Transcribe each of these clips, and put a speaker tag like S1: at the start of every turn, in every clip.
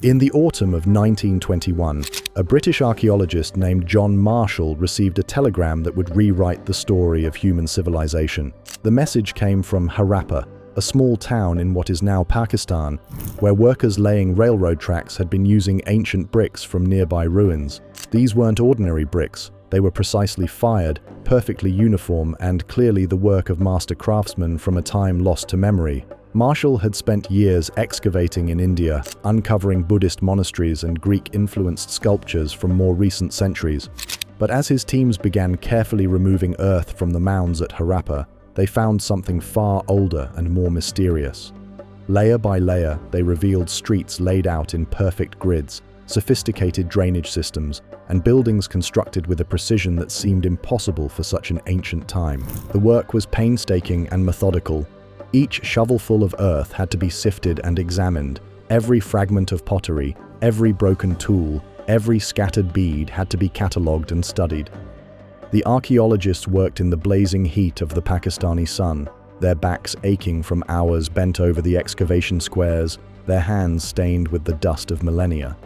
S1: In the autumn of 1921, a British archaeologist named John Marshall received a telegram that would rewrite the story of human civilization. The message came from Harappa, a small town in what is now Pakistan, where workers laying railroad tracks had been using ancient bricks from nearby ruins. These weren't ordinary bricks. They were precisely fired, perfectly uniform, and clearly the work of master craftsmen from a time lost to memory. Marshall had spent years excavating in India, uncovering Buddhist monasteries and Greek-influenced sculptures from more recent centuries. But as his teams began carefully removing earth from the mounds at Harappa, they found something far older and more mysterious. Layer by layer, they revealed streets laid out in perfect grids, sophisticated drainage systems, and buildings constructed with a precision that seemed impossible for such an ancient time. The work was painstaking and methodical. Each shovelful of earth had to be sifted and examined. Every fragment of pottery, every broken tool, every scattered bead had to be catalogued and studied. The archaeologists worked in the blazing heat of the Pakistani sun, their backs aching from hours bent over the excavation squares, their hands stained with the dust of millennia.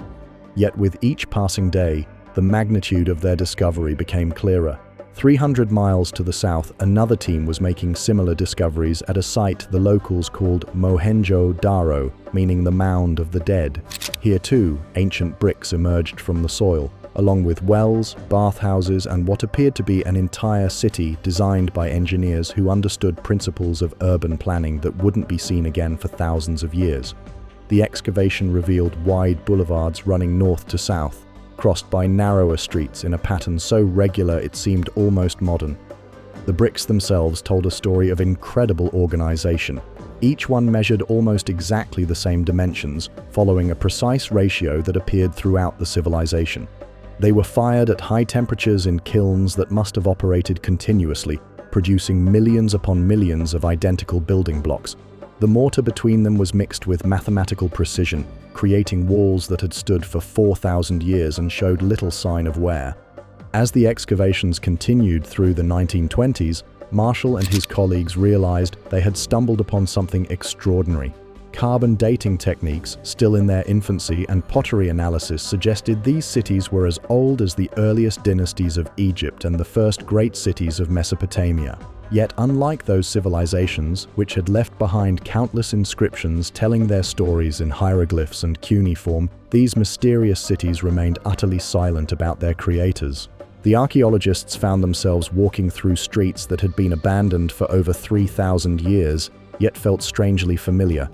S1: Yet with each passing day, the magnitude of their discovery became clearer. 300 miles to the south, another team was making similar discoveries at a site the locals called Mohenjo-daro, meaning the mound of the dead. Here too, ancient bricks emerged from the soil, along with wells, bathhouses, and what appeared to be an entire city designed by engineers who understood principles of urban planning that wouldn't be seen again for thousands of years. The excavation revealed wide boulevards running north to south, crossed by narrower streets in a pattern so regular it seemed almost modern. The bricks themselves told a story of incredible organization. Each one measured almost exactly the same dimensions, following a precise ratio that appeared throughout the civilization. They were fired at high temperatures in kilns that must have operated continuously, producing millions upon millions of identical building blocks. The mortar between them was mixed with mathematical precision, creating walls that had stood for 4,000 years and showed little sign of wear. As the excavations continued through the 1920s, Marshall and his colleagues realized they had stumbled upon something extraordinary. Carbon dating techniques, still in their infancy, and pottery analysis suggested these cities were as old as the earliest dynasties of Egypt and the first great cities of Mesopotamia. Yet unlike those civilizations, which had left behind countless inscriptions telling their stories in hieroglyphs and cuneiform, these mysterious cities remained utterly silent about their creators. The archaeologists found themselves walking through streets that had been abandoned for over 3,000 years, yet felt strangely familiar.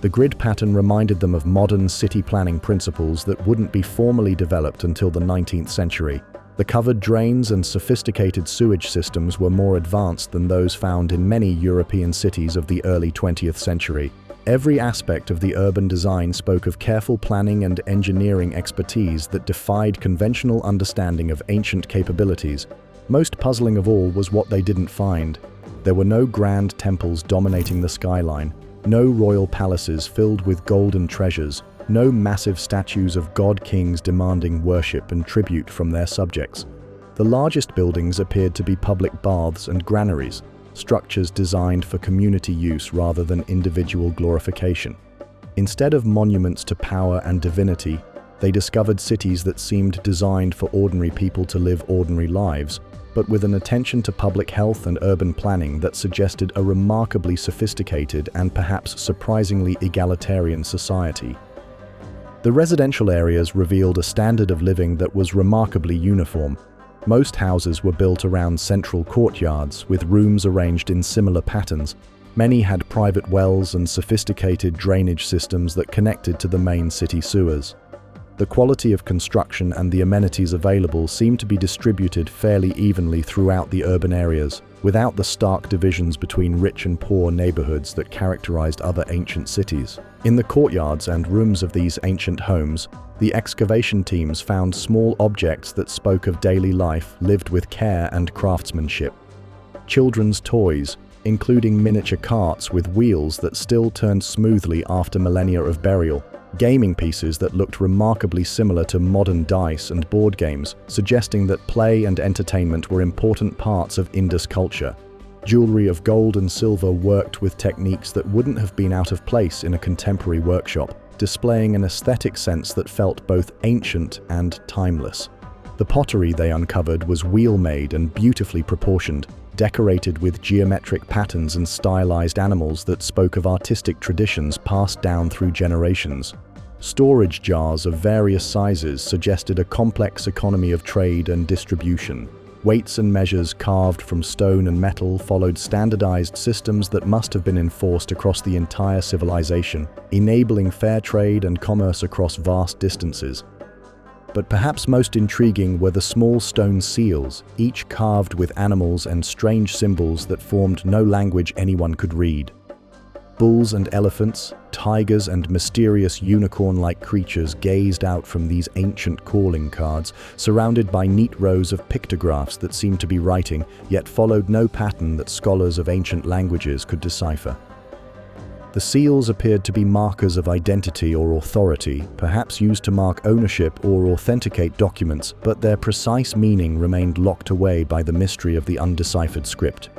S1: The grid pattern reminded them of modern city planning principles that wouldn't be formally developed until the 19th century. The covered drains and sophisticated sewage systems were more advanced than those found in many European cities of the early 20th century. Every aspect of the urban design spoke of careful planning and engineering expertise that defied conventional understanding of ancient capabilities. Most puzzling of all was what they didn't find. There were no grand temples dominating the skyline, no royal palaces filled with golden treasures, no massive statues of god-kings demanding worship and tribute from their subjects. The largest buildings appeared to be public baths and granaries, structures designed for community use rather than individual glorification. Instead of monuments to power and divinity, they discovered cities that seemed designed for ordinary people to live ordinary lives, but with an attention to public health and urban planning that suggested a remarkably sophisticated and perhaps surprisingly egalitarian society. The residential areas revealed a standard of living that was remarkably uniform. Most houses were built around central courtyards, with rooms arranged in similar patterns. Many had private wells and sophisticated drainage systems that connected to the main city sewers. The quality of construction and the amenities available seemed to be distributed fairly evenly throughout the urban areas, without the stark divisions between rich and poor neighborhoods that characterized other ancient cities. In the courtyards and rooms of these ancient homes, the excavation teams found small objects that spoke of daily life lived with care and craftsmanship. Children's toys, including miniature carts with wheels that still turned smoothly after millennia of burial, gaming pieces that looked remarkably similar to modern dice and board games, suggesting that play and entertainment were important parts of Indus culture. Jewelry of gold and silver worked with techniques that wouldn't have been out of place in a contemporary workshop. displaying an aesthetic sense that felt both ancient and timeless. The pottery they uncovered was wheel-made and beautifully proportioned, decorated with geometric patterns and stylized animals that spoke of artistic traditions passed down through generations. Storage jars of various sizes suggested a complex economy of trade and distribution. Weights and measures carved from stone and metal followed standardized systems that must have been enforced across the entire civilization, enabling fair trade and commerce across vast distances. But perhaps most intriguing were the small stone seals, each carved with animals and strange symbols that formed no language anyone could read. Bulls and elephants, tigers and mysterious unicorn-like creatures gazed out from these ancient calling cards, surrounded by neat rows of pictographs that seemed to be writing, yet followed no pattern that scholars of ancient languages could decipher. The seals appeared to be markers of identity or authority, perhaps used to mark ownership or authenticate documents, but their precise meaning remained locked away by the mystery of the undeciphered script.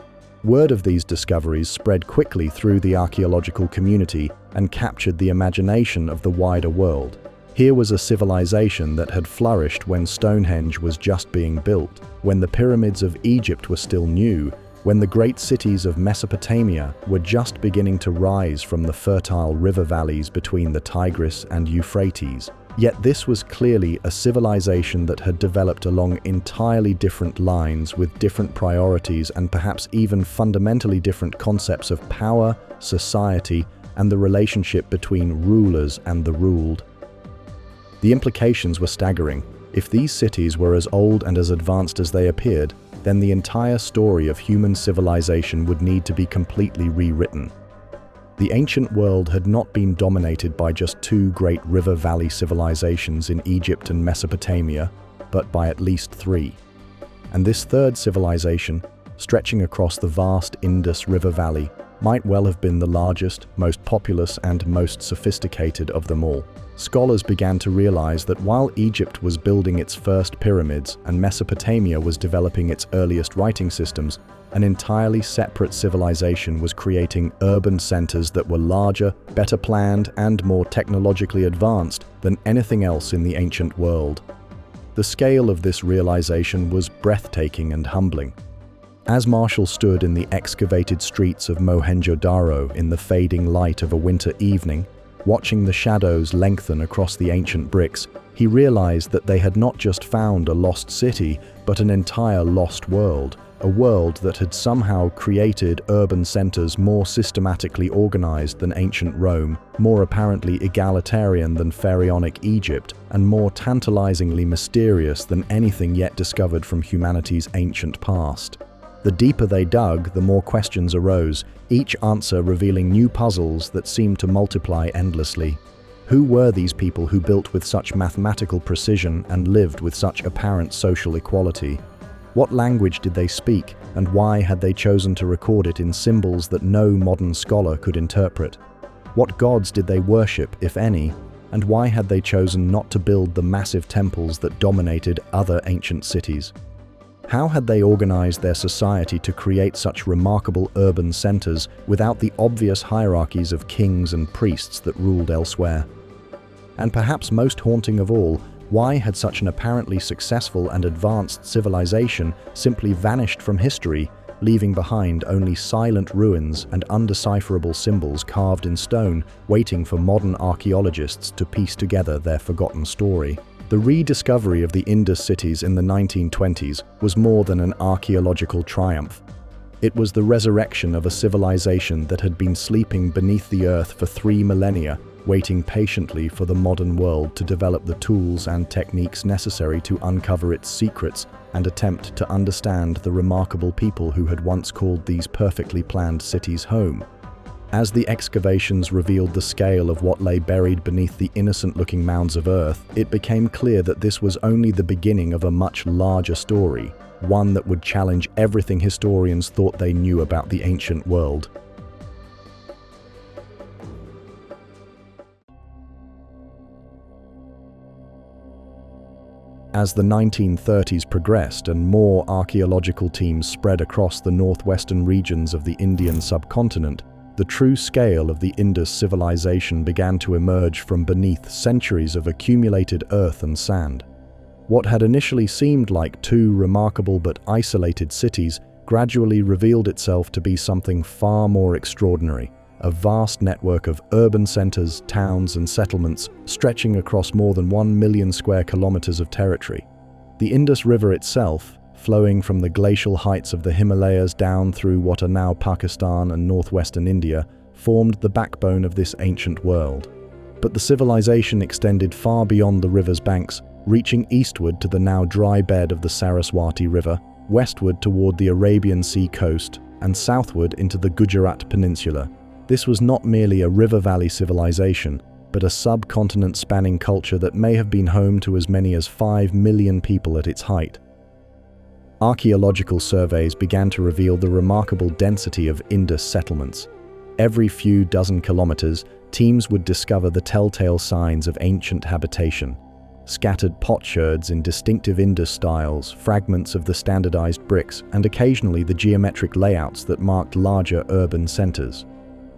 S1: Word of these discoveries spread quickly through the archaeological community and captured the imagination of the wider world. Here was a civilization that had flourished when Stonehenge was just being built, when the pyramids of Egypt were still new, when the great cities of Mesopotamia were just beginning to rise from the fertile river valleys between the Tigris and Euphrates. Yet this was clearly a civilization that had developed along entirely different lines with different priorities and perhaps even fundamentally different concepts of power, society, and the relationship between rulers and the ruled. The implications were staggering. If these cities were as old and as advanced as they appeared, then the entire story of human civilization would need to be completely rewritten. The ancient world had not been dominated by just two great river valley civilizations in Egypt and Mesopotamia, but by at least three. And this third civilization, stretching across the vast Indus River Valley, might well have been the largest, most populous, and most sophisticated of them all. Scholars began to realize that while Egypt was building its first pyramids and Mesopotamia was developing its earliest writing systems, an entirely separate civilization was creating urban centers that were larger, better planned, and more technologically advanced than anything else in the ancient world. The scale of this realization was breathtaking and humbling. As Marshall stood in the excavated streets of Mohenjo-daro in the fading light of a winter evening, watching the shadows lengthen across the ancient bricks, he realized that they had not just found a lost city, but an entire lost world, a world that had somehow created urban centers more systematically organized than ancient Rome, more apparently egalitarian than pharaonic Egypt, and more tantalizingly mysterious than anything yet discovered from humanity's ancient past. The deeper they dug, the more questions arose, each answer revealing new puzzles that seemed to multiply endlessly. Who were these people who built with such mathematical precision and lived with such apparent social equality? What language did they speak, and why had they chosen to record it in symbols that no modern scholar could interpret? What gods did they worship, if any, and why had they chosen not to build the massive temples that dominated other ancient cities? How had they organized their society to create such remarkable urban centers without the obvious hierarchies of kings and priests that ruled elsewhere? And perhaps most haunting of all, why had such an apparently successful and advanced civilization simply vanished from history, leaving behind only silent ruins and undecipherable symbols carved in stone, waiting for modern archaeologists to piece together their forgotten story? The rediscovery of the Indus cities in the 1920s was more than an archaeological triumph. It was the resurrection of a civilization that had been sleeping beneath the earth for 3 millennia, waiting patiently for the modern world to develop the tools and techniques necessary to uncover its secrets and attempt to understand the remarkable people who had once called these perfectly planned cities home. As the excavations revealed the scale of what lay buried beneath the innocent-looking mounds of earth, it became clear that this was only the beginning of a much larger story, one that would challenge everything historians thought they knew about the ancient world. As the 1930s progressed and more archaeological teams spread across the northwestern regions of the Indian subcontinent, the true scale of the Indus civilization began to emerge from beneath centuries of accumulated earth and sand. What had initially seemed like two remarkable but isolated cities gradually revealed itself to be something far more extraordinary, a vast network of urban centers, towns, and settlements stretching across more than 1 million square kilometers of territory. The Indus River itself, flowing from the glacial heights of the Himalayas down through what are now Pakistan and northwestern India, formed the backbone of this ancient world. But the civilization extended far beyond the river's banks, reaching eastward to the now dry bed of the Saraswati River, westward toward the Arabian Sea coast, and southward into the Gujarat Peninsula. This was not merely a river valley civilization, but a subcontinent-spanning culture that may have been home to as many as 5 million people at its height. Archaeological surveys began to reveal the remarkable density of Indus settlements. Every few dozen kilometers, teams would discover the telltale signs of ancient habitation. Scattered potsherds in distinctive Indus styles, fragments of the standardized bricks, and occasionally the geometric layouts that marked larger urban centers.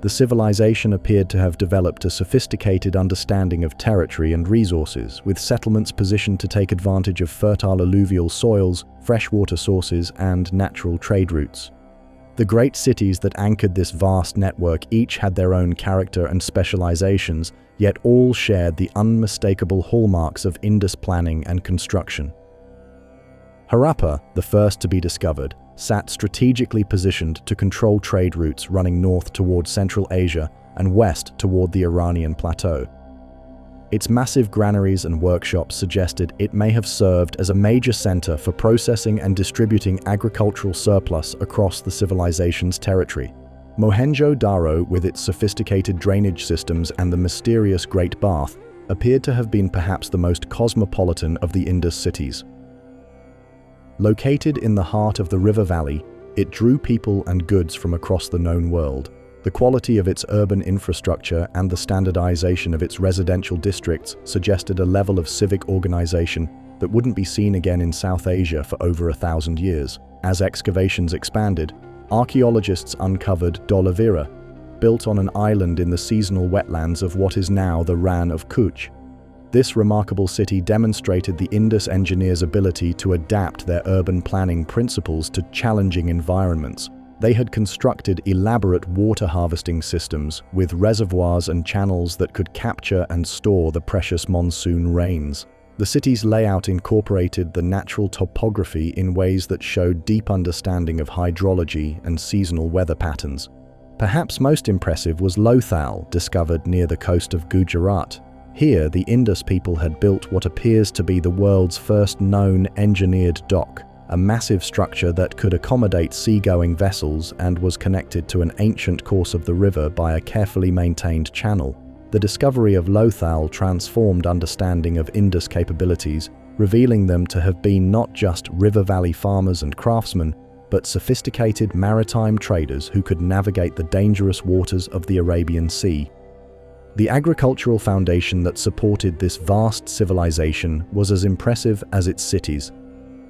S1: The civilization appeared to have developed a sophisticated understanding of territory and resources, with settlements positioned to take advantage of fertile alluvial soils, freshwater sources, and natural trade routes. The great cities that anchored this vast network each had their own character and specializations, yet all shared the unmistakable hallmarks of Indus planning and construction. Harappa, the first to be discovered, sat strategically positioned to control trade routes running north toward Central Asia and west toward the Iranian plateau. Its massive granaries and workshops suggested it may have served as a major center for processing and distributing agricultural surplus across the civilization's territory. Mohenjo-daro, with its sophisticated drainage systems and the mysterious Great Bath, appeared to have been perhaps the most cosmopolitan of the Indus cities. Located in the heart of the river valley, it drew people and goods from across the known world. The quality of its urban infrastructure and the standardization of its residential districts suggested a level of civic organization that wouldn't be seen again in South Asia for over 1,000 years. As excavations expanded, archaeologists uncovered Dholavira, built on an island in the seasonal wetlands of what is now the Rann of Kutch. This remarkable city demonstrated the Indus engineers' ability to adapt their urban planning principles to challenging environments. They had constructed elaborate water harvesting systems with reservoirs and channels that could capture and store the precious monsoon rains. The city's layout incorporated the natural topography in ways that showed deep understanding of hydrology and seasonal weather patterns. Perhaps most impressive was Lothal, discovered near the coast of Gujarat. Here, the Indus people had built what appears to be the world's first known engineered dock, a massive structure that could accommodate seagoing vessels and was connected to an ancient course of the river by a carefully maintained channel. The discovery of Lothal transformed understanding of Indus capabilities, revealing them to have been not just river valley farmers and craftsmen, but sophisticated maritime traders who could navigate the dangerous waters of the Arabian Sea. The agricultural foundation that supported this vast civilization was as impressive as its cities.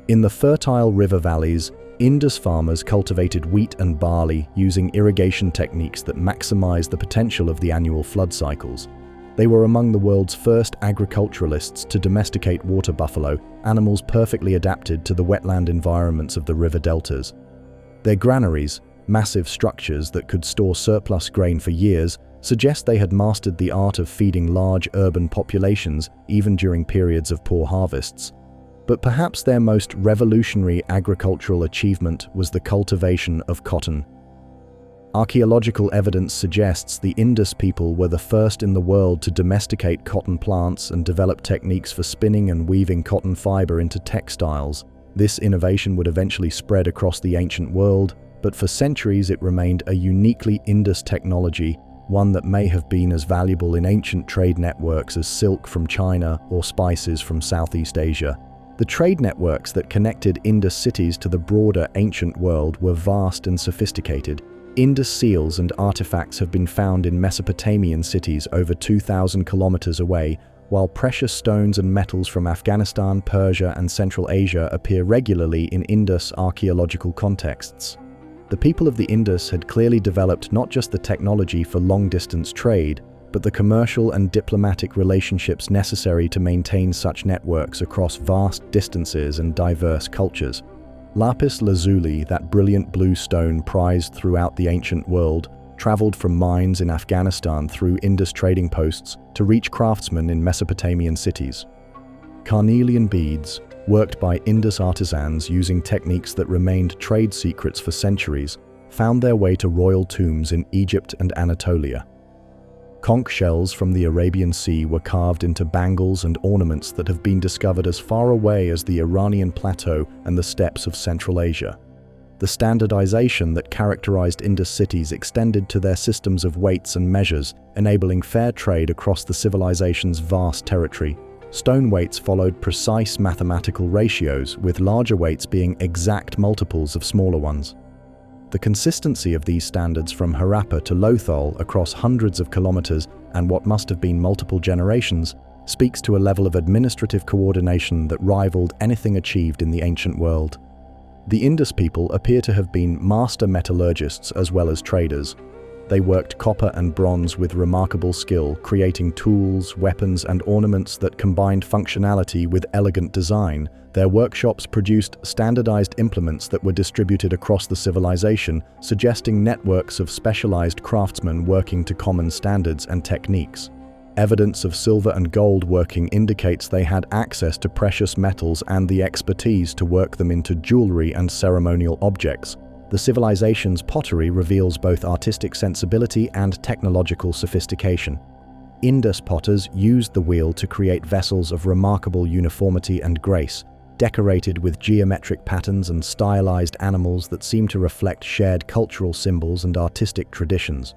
S1: In the fertile river valleys, Indus farmers cultivated wheat and barley using irrigation techniques that maximized the potential of the annual flood cycles. They were among the world's first agriculturalists to domesticate water buffalo, animals perfectly adapted to the wetland environments of the river deltas. Their granaries, massive structures that could store surplus grain for years, suggest they had mastered the art of feeding large urban populations even during periods of poor harvests. But perhaps their most revolutionary agricultural achievement was the cultivation of cotton. Archaeological evidence suggests the Indus people were the first in the world to domesticate cotton plants and develop techniques for spinning and weaving cotton fiber into textiles. This innovation would eventually spread across the ancient world, but for centuries it remained a uniquely Indus technology, one that may have been as valuable in ancient trade networks as silk from China or spices from Southeast Asia. The trade networks that connected Indus cities to the broader ancient world were vast and sophisticated. Indus seals and artifacts have been found in Mesopotamian cities over 2,000 kilometers away, while precious stones and metals from Afghanistan, Persia, and Central Asia appear regularly in Indus archaeological contexts. The people of the Indus had clearly developed not just the technology for long-distance trade, but the commercial and diplomatic relationships necessary to maintain such networks across vast distances and diverse cultures. Lapis lazuli, that brilliant blue stone prized throughout the ancient world, traveled from mines in Afghanistan through Indus trading posts to reach craftsmen in Mesopotamian cities. Carnelian beads, worked by Indus artisans using techniques that remained trade secrets for centuries, found their way to royal tombs in Egypt and Anatolia. Conch shells from the Arabian Sea were carved into bangles and ornaments that have been discovered as far away as the Iranian plateau and the steppes of Central Asia. The standardization that characterized Indus cities extended to their systems of weights and measures, enabling fair trade across the civilization's vast territory. Stone weights followed precise mathematical ratios, with larger weights being exact multiples of smaller ones. The consistency of these standards from Harappa to Lothal across hundreds of kilometers and what must have been multiple generations speaks to a level of administrative coordination that rivaled anything achieved in the ancient world. The Indus people appear to have been master metallurgists as well as traders. They worked copper and bronze with remarkable skill, creating tools, weapons, and ornaments that combined functionality with elegant design. Their workshops produced standardized implements that were distributed across the civilization, suggesting networks of specialized craftsmen working to common standards and techniques. Evidence of silver and gold working indicates they had access to precious metals and the expertise to work them into jewelry and ceremonial objects. The civilization's pottery reveals both artistic sensibility and technological sophistication. Indus potters used the wheel to create vessels of remarkable uniformity and grace, decorated with geometric patterns and stylized animals that seem to reflect shared cultural symbols and artistic traditions.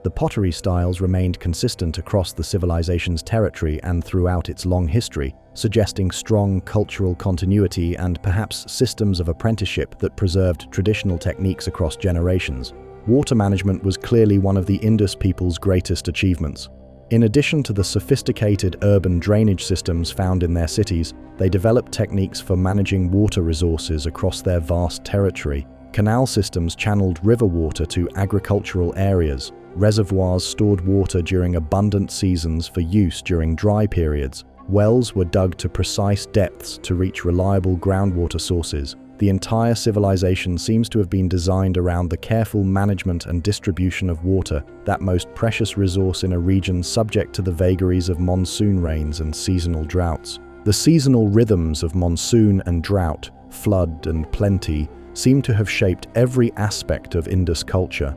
S1: The pottery styles remained consistent across the civilization's territory and throughout its long history, suggesting strong cultural continuity and perhaps systems of apprenticeship that preserved traditional techniques across generations. Water management was clearly one of the Indus people's greatest achievements. In addition to the sophisticated urban drainage systems found in their cities, they developed techniques for managing water resources across their vast territory. Canal systems channeled river water to agricultural areas. Reservoirs stored water during abundant seasons for use during dry periods. Wells were dug to precise depths to reach reliable groundwater sources. The entire civilization seems to have been designed around the careful management and distribution of water, that most precious resource in a region subject to the vagaries of monsoon rains and seasonal droughts. The seasonal rhythms of monsoon and drought, flood and plenty, seem to have shaped every aspect of Indus culture.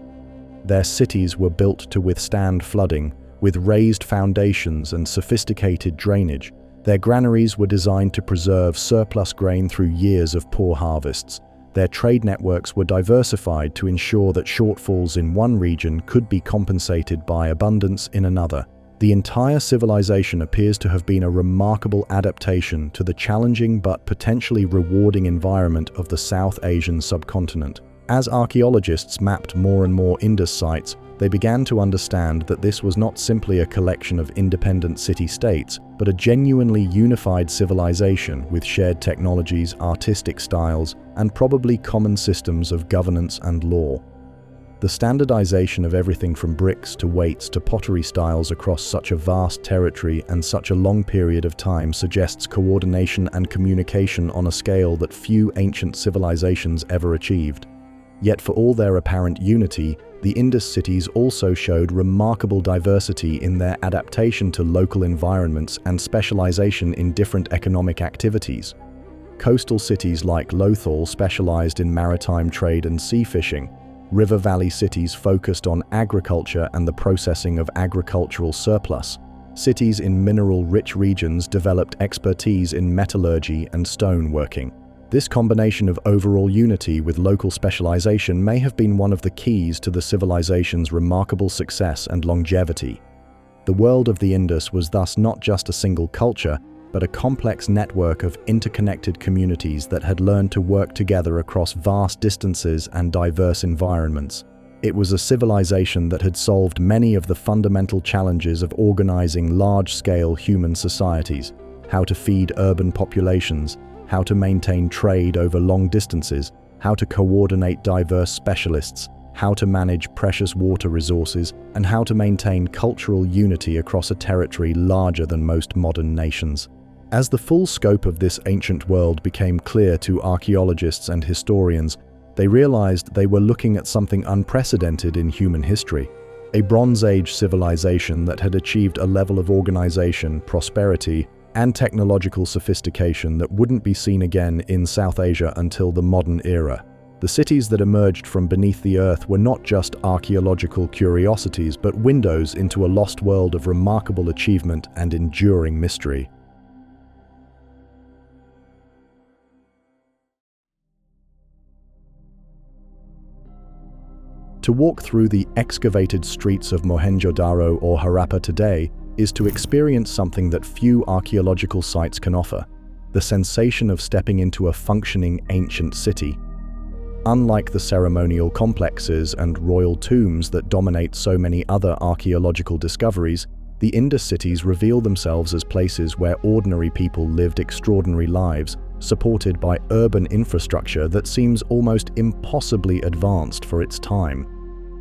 S1: Their cities were built to withstand flooding, with raised foundations and sophisticated drainage. Their granaries were designed to preserve surplus grain through years of poor harvests. Their trade networks were diversified to ensure that shortfalls in one region could be compensated by abundance in another. The entire civilization appears to have been a remarkable adaptation to the challenging but potentially rewarding environment of the South Asian subcontinent. As archaeologists mapped more and more Indus sites, they began to understand that this was not simply a collection of independent city-states, but a genuinely unified civilization with shared technologies, artistic styles, and probably common systems of governance and law. The standardization of everything from bricks to weights to pottery styles across such a vast territory and such a long period of time suggests coordination and communication on a scale that few ancient civilizations ever achieved. Yet for all their apparent unity, the Indus cities also showed remarkable diversity in their adaptation to local environments and specialization in different economic activities. Coastal cities like Lothal specialized in maritime trade and sea fishing. River valley cities focused on agriculture and the processing of agricultural surplus. Cities in mineral-rich regions developed expertise in metallurgy and stone working. This combination of overall unity with local specialization may have been one of the keys to the civilization's remarkable success and longevity. The world of the Indus was thus not just a single culture, but a complex network of interconnected communities that had learned to work together across vast distances and diverse environments. It was a civilization that had solved many of the fundamental challenges of organizing large-scale human societies: how to feed urban populations, how to maintain trade over long distances, how to coordinate diverse specialists, how to manage precious water resources, and how to maintain cultural unity across a territory larger than most modern nations. As the full scope of this ancient world became clear to archaeologists and historians, they realized they were looking at something unprecedented in human history. A Bronze Age civilization that had achieved a level of organization, prosperity, and technological sophistication that wouldn't be seen again in South Asia until the modern era. The cities that emerged from beneath the earth were not just archaeological curiosities, but windows into a lost world of remarkable achievement and enduring mystery. To walk through the excavated streets of Mohenjo-daro or Harappa today is to experience something that few archaeological sites can offer: the sensation of stepping into a functioning ancient city. Unlike the ceremonial complexes and royal tombs that dominate so many other archaeological discoveries, the Indus cities reveal themselves as places where ordinary people lived extraordinary lives, supported by urban infrastructure that seems almost impossibly advanced for its time.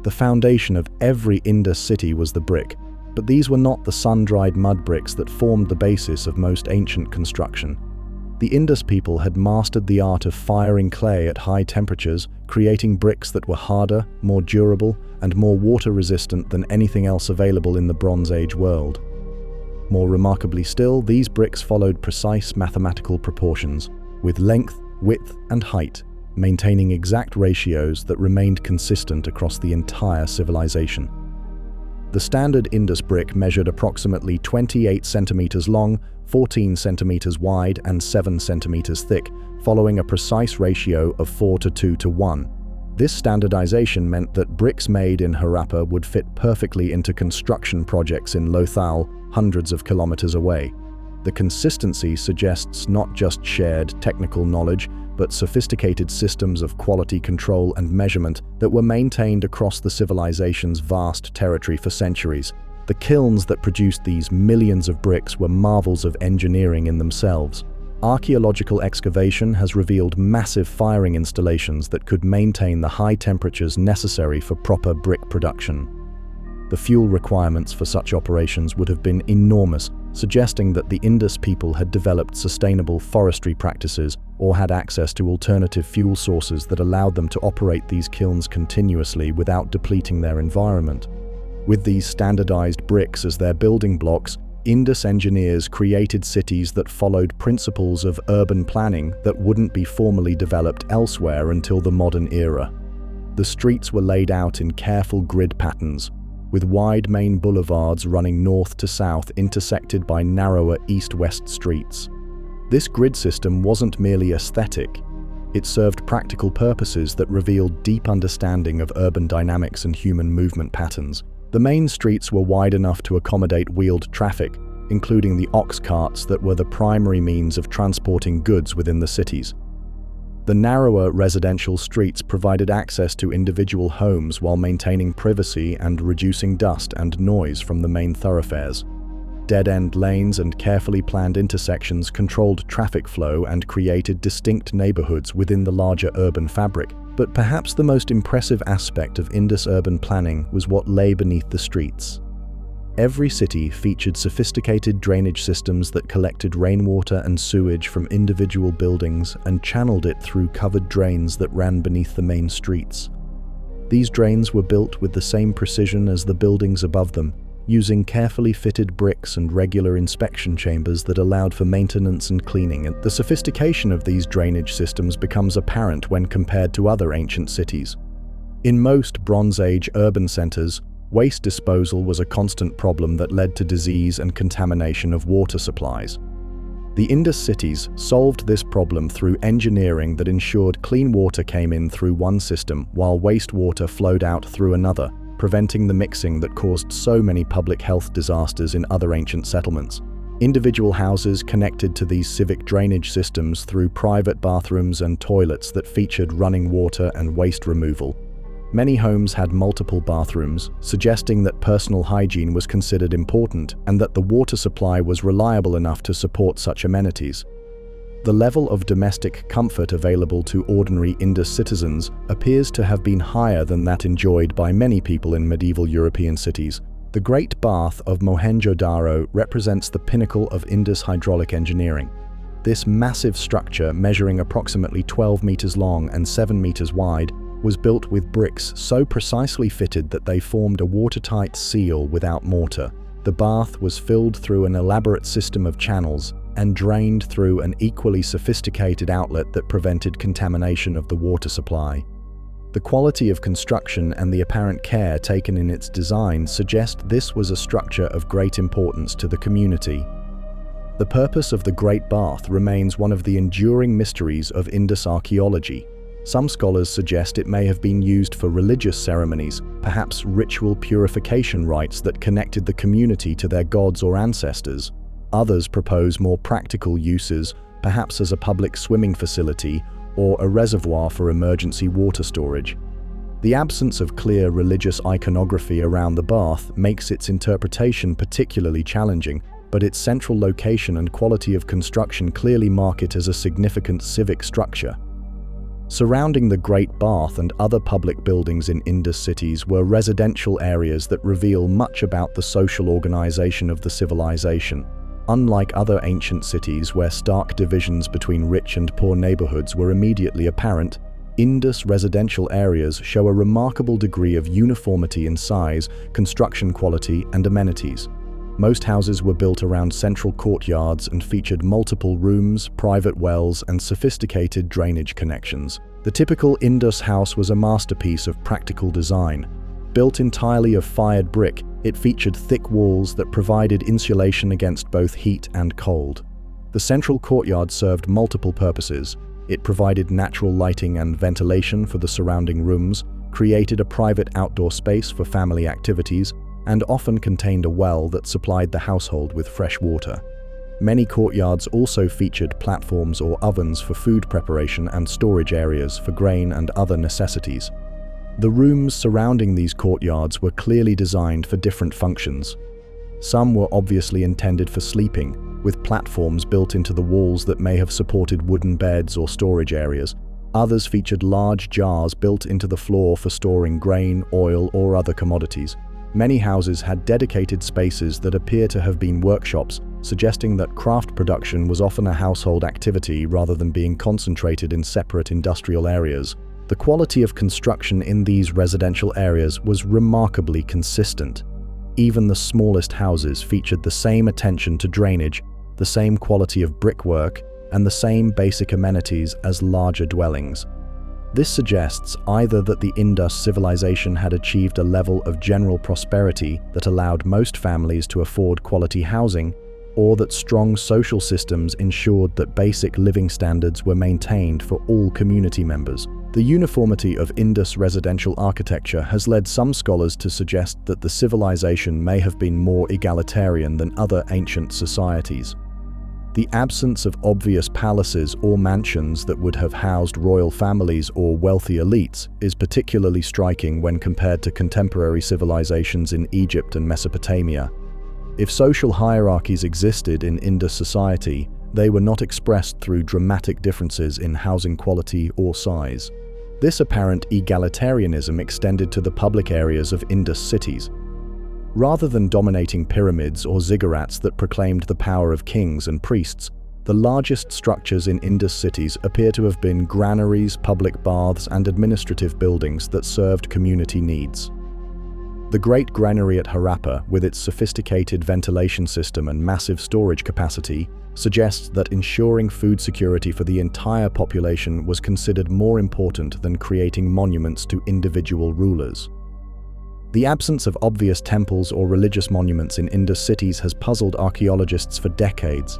S1: The foundation of every Indus city was the brick, but these were not the sun-dried mud bricks that formed the basis of most ancient construction. The Indus people had mastered the art of firing clay at high temperatures, creating bricks that were harder, more durable, and more water-resistant than anything else available in the Bronze Age world. More remarkably still, these bricks followed precise mathematical proportions, with length, width, and height, maintaining exact ratios that remained consistent across the entire civilization. The standard Indus brick measured approximately 28 centimeters long, 14 centimeters wide, and 7 centimeters thick, following a precise ratio of 4:2:1. This standardization meant that bricks made in Harappa would fit perfectly into construction projects in Lothal, hundreds of kilometers away. The consistency suggests not just shared technical knowledge, but sophisticated systems of quality control and measurement that were maintained across the civilization's vast territory for centuries. The kilns that produced these millions of bricks were marvels of engineering in themselves. Archaeological excavation has revealed massive firing installations that could maintain the high temperatures necessary for proper brick production. The fuel requirements for such operations would have been enormous, suggesting that the Indus people had developed sustainable forestry practices or had access to alternative fuel sources that allowed them to operate these kilns continuously without depleting their environment. With these standardized bricks as their building blocks, Indus engineers created cities that followed principles of urban planning that wouldn't be formally developed elsewhere until the modern era. The streets were laid out in careful grid patterns, with wide main boulevards running north to south intersected by narrower east-west streets. This grid system wasn't merely aesthetic. It served practical purposes that revealed deep understanding of urban dynamics and human movement patterns. The main streets were wide enough to accommodate wheeled traffic, including the ox carts that were the primary means of transporting goods within the cities. The narrower residential streets provided access to individual homes while maintaining privacy and reducing dust and noise from the main thoroughfares. Dead-end lanes and carefully planned intersections controlled traffic flow and created distinct neighborhoods within the larger urban fabric. But perhaps the most impressive aspect of Indus urban planning was what lay beneath the streets. Every city featured sophisticated drainage systems that collected rainwater and sewage from individual buildings and channeled it through covered drains that ran beneath the main streets. These drains were built with the same precision as the buildings above them, using carefully fitted bricks and regular inspection chambers that allowed for maintenance and cleaning. And the sophistication of these drainage systems becomes apparent when compared to other ancient cities. In most Bronze Age urban centers, waste disposal was a constant problem that led to disease and contamination of water supplies. The Indus cities solved this problem through engineering that ensured clean water came in through one system while wastewater flowed out through another, preventing the mixing that caused so many public health disasters in other ancient settlements. Individual houses connected to these civic drainage systems through private bathrooms and toilets that featured running water and waste removal. Many homes had multiple bathrooms, suggesting that personal hygiene was considered important and that the water supply was reliable enough to support such amenities. The level of domestic comfort available to ordinary Indus citizens appears to have been higher than that enjoyed by many people in medieval European cities. The Great Bath of Mohenjo-daro represents the pinnacle of Indus hydraulic engineering. This massive structure, measuring approximately 12 meters long and 7 meters wide, was built with bricks so precisely fitted that they formed a watertight seal without mortar. The bath was filled through an elaborate system of channels and drained through an equally sophisticated outlet that prevented contamination of the water supply. The quality of construction and the apparent care taken in its design suggest this was a structure of great importance to the community. The purpose of the Great Bath remains one of the enduring mysteries of Indus archaeology. Some scholars suggest it may have been used for religious ceremonies, perhaps ritual purification rites that connected the community to their gods or ancestors. Others propose more practical uses, perhaps as a public swimming facility or a reservoir for emergency water storage. The absence of clear religious iconography around the bath makes its interpretation particularly challenging, but its central location and quality of construction clearly mark it as a significant civic structure. Surrounding the Great Bath and other public buildings in Indus cities were residential areas that reveal much about the social organization of the civilization. Unlike other ancient cities where stark divisions between rich and poor neighborhoods were immediately apparent, Indus residential areas show a remarkable degree of uniformity in size, construction quality, and amenities. Most houses were built around central courtyards and featured multiple rooms, private wells, and sophisticated drainage connections. The typical Indus house was a masterpiece of practical design. Built entirely of fired brick, it featured thick walls that provided insulation against both heat and cold. The central courtyard served multiple purposes. It provided natural lighting and ventilation for the surrounding rooms, created a private outdoor space for family activities, and often contained a well that supplied the household with fresh water. Many courtyards also featured platforms or ovens for food preparation and storage areas for grain and other necessities. The rooms surrounding these courtyards were clearly designed for different functions. Some were obviously intended for sleeping, with platforms built into the walls that may have supported wooden beds or storage areas. Others featured large jars built into the floor for storing grain, oil, or other commodities. Many houses had dedicated spaces that appear to have been workshops, suggesting that craft production was often a household activity rather than being concentrated in separate industrial areas. The quality of construction in these residential areas was remarkably consistent. Even the smallest houses featured the same attention to drainage, the same quality of brickwork, and the same basic amenities as larger dwellings. This suggests either that the Indus civilization had achieved a level of general prosperity that allowed most families to afford quality housing, or that strong social systems ensured that basic living standards were maintained for all community members. The uniformity of Indus residential architecture has led some scholars to suggest that the civilization may have been more egalitarian than other ancient societies. The absence of obvious palaces or mansions that would have housed royal families or wealthy elites is particularly striking when compared to contemporary civilizations in Egypt and Mesopotamia. If social hierarchies existed in Indus society, they were not expressed through dramatic differences in housing quality or size. This apparent egalitarianism extended to the public areas of Indus cities. Rather than dominating pyramids or ziggurats that proclaimed the power of kings and priests, the largest structures in Indus cities appear to have been granaries, public baths, and administrative buildings that served community needs. The Great Granary at Harappa, with its sophisticated ventilation system and massive storage capacity, suggests that ensuring food security for the entire population was considered more important than creating monuments to individual rulers. The absence of obvious temples or religious monuments in Indus cities has puzzled archaeologists for decades.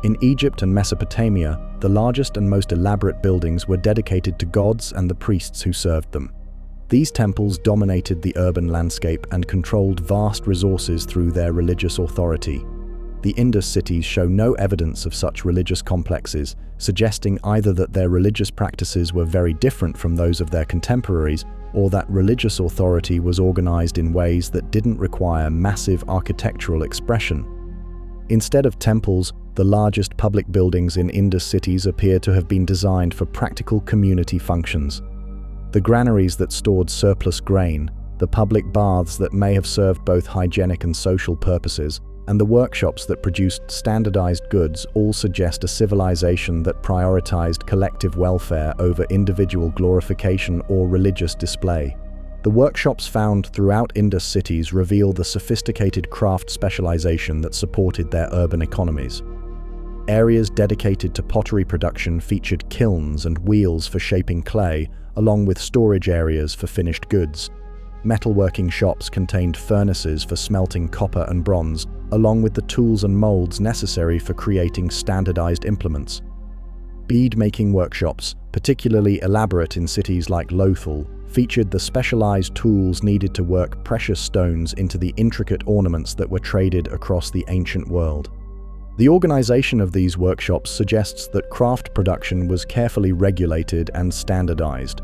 S1: In Egypt and Mesopotamia, the largest and most elaborate buildings were dedicated to gods and the priests who served them. These temples dominated the urban landscape and controlled vast resources through their religious authority. The Indus cities show no evidence of such religious complexes, suggesting either that their religious practices were very different from those of their contemporaries, or that religious authority was organized in ways that didn't require massive architectural expression. Instead of temples, the largest public buildings in Indus cities appear to have been designed for practical community functions. The granaries that stored surplus grain, the public baths that may have served both hygienic and social purposes, and the workshops that produced standardized goods all suggest a civilization that prioritized collective welfare over individual glorification or religious display. The workshops found throughout Indus cities reveal the sophisticated craft specialization that supported their urban economies. Areas dedicated to pottery production featured kilns and wheels for shaping clay, along with storage areas for finished goods. Metalworking shops contained furnaces for smelting copper and bronze, along with the tools and molds necessary for creating standardized implements. Bead-making workshops, particularly elaborate in cities like Lothal, featured the specialized tools needed to work precious stones into the intricate ornaments that were traded across the ancient world. The organization of these workshops suggests that craft production was carefully regulated and standardized.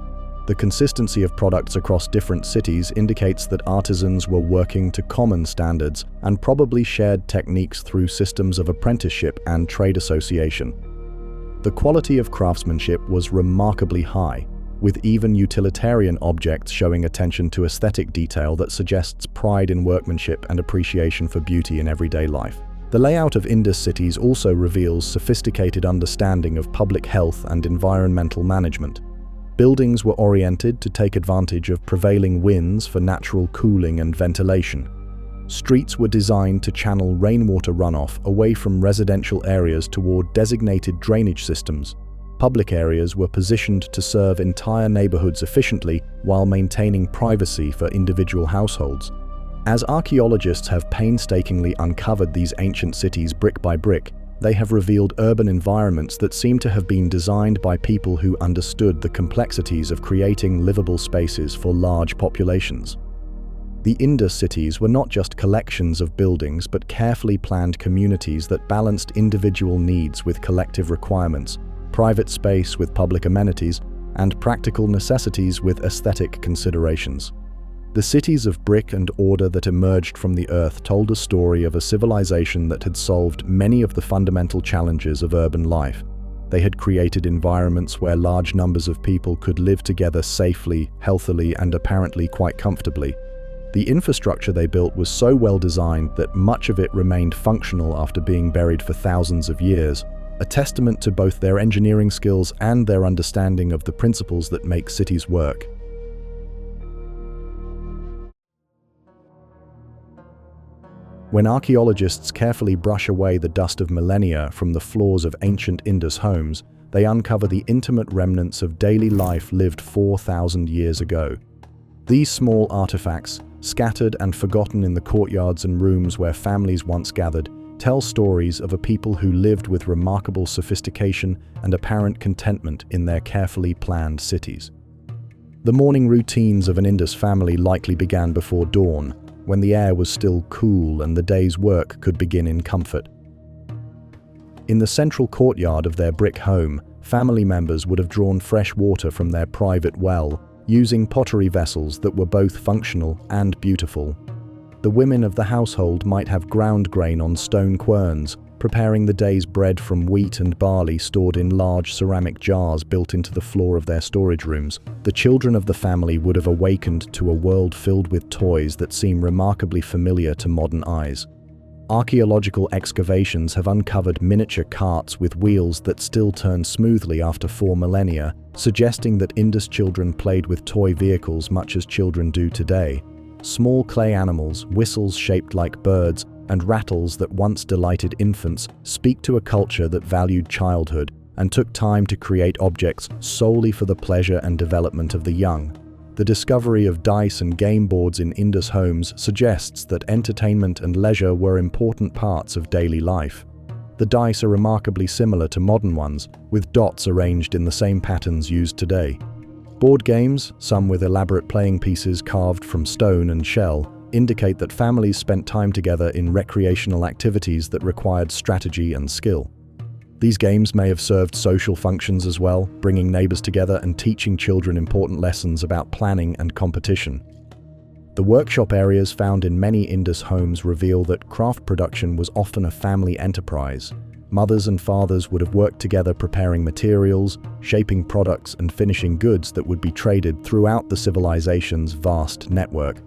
S1: The consistency of products across different cities indicates that artisans were working to common standards and probably shared techniques through systems of apprenticeship and trade association. The quality of craftsmanship was remarkably high, with even utilitarian objects showing attention to aesthetic detail that suggests pride in workmanship and appreciation for beauty in everyday life. The layout of Indus cities also reveals sophisticated understanding of public health and environmental management. Buildings were oriented to take advantage of prevailing winds for natural cooling and ventilation. Streets were designed to channel rainwater runoff away from residential areas toward designated drainage systems. Public areas were positioned to serve entire neighborhoods efficiently while maintaining privacy for individual households. As archaeologists have painstakingly uncovered these ancient cities brick by brick, they have revealed urban environments that seem to have been designed by people who understood the complexities of creating livable spaces for large populations. The Indus cities were not just collections of buildings but carefully planned communities that balanced individual needs with collective requirements, private space with public amenities, and practical necessities with aesthetic considerations. The cities of brick and order that emerged from the earth told a story of a civilization that had solved many of the fundamental challenges of urban life. They had created environments where large numbers of people could live together safely, healthily, and apparently quite comfortably. The infrastructure they built was so well designed that much of it remained functional after being buried for thousands of years, a testament to both their engineering skills and their understanding of the principles that make cities work. When archaeologists carefully brush away the dust of millennia from the floors of ancient Indus homes, they uncover the intimate remnants of daily life lived 4,000 years ago. These small artifacts, scattered and forgotten in the courtyards and rooms where families once gathered, tell stories of a people who lived with remarkable sophistication and apparent contentment in their carefully planned cities. The morning routines of an Indus family likely began before dawn, when the air was still cool and the day's work could begin in comfort. In the central courtyard of their brick home, family members would have drawn fresh water from their private well, using pottery vessels that were both functional and beautiful. The women of the household might have ground grain on stone querns, preparing the day's bread from wheat and barley stored in large ceramic jars built into the floor of their storage rooms. The children of the family would have awakened to a world filled with toys that seem remarkably familiar to modern eyes. Archaeological excavations have uncovered miniature carts with wheels that still turn smoothly after 4 millennia, suggesting that Indus children played with toy vehicles much as children do today. Small clay animals, whistles shaped like birds, and rattles that once delighted infants speak to a culture that valued childhood and took time to create objects solely for the pleasure and development of the young. The discovery of dice and game boards in Indus homes suggests that entertainment and leisure were important parts of daily life. The dice are remarkably similar to modern ones, with dots arranged in the same patterns used today. Board games, some with elaborate playing pieces carved from stone and shell, indicate that families spent time together in recreational activities that required strategy and skill. These games may have served social functions as well, bringing neighbors together and teaching children important lessons about planning and competition. The workshop areas found in many Indus homes reveal that craft production was often a family enterprise. Mothers and fathers would have worked together preparing materials, shaping products, and finishing goods that would be traded throughout the civilization's vast network.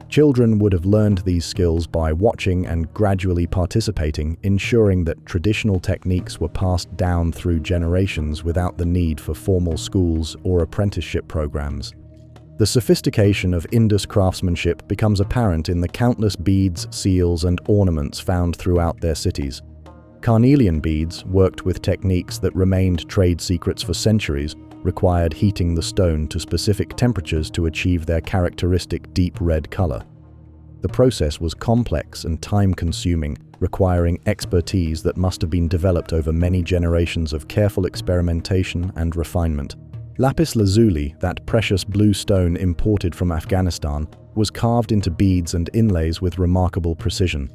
S1: Children would have learned these skills by watching and gradually participating, ensuring that traditional techniques were passed down through generations without the need for formal schools or apprenticeship programs. The sophistication of Indus craftsmanship becomes apparent in the countless beads, seals, and ornaments found throughout their cities. Carnelian beads, worked with techniques that remained trade secrets for centuries, required heating the stone to specific temperatures to achieve their characteristic deep red color. The process was complex and time-consuming, requiring expertise that must have been developed over many generations of careful experimentation and refinement. Lapis lazuli, that precious blue stone imported from Afghanistan, was carved into beads and inlays with remarkable precision.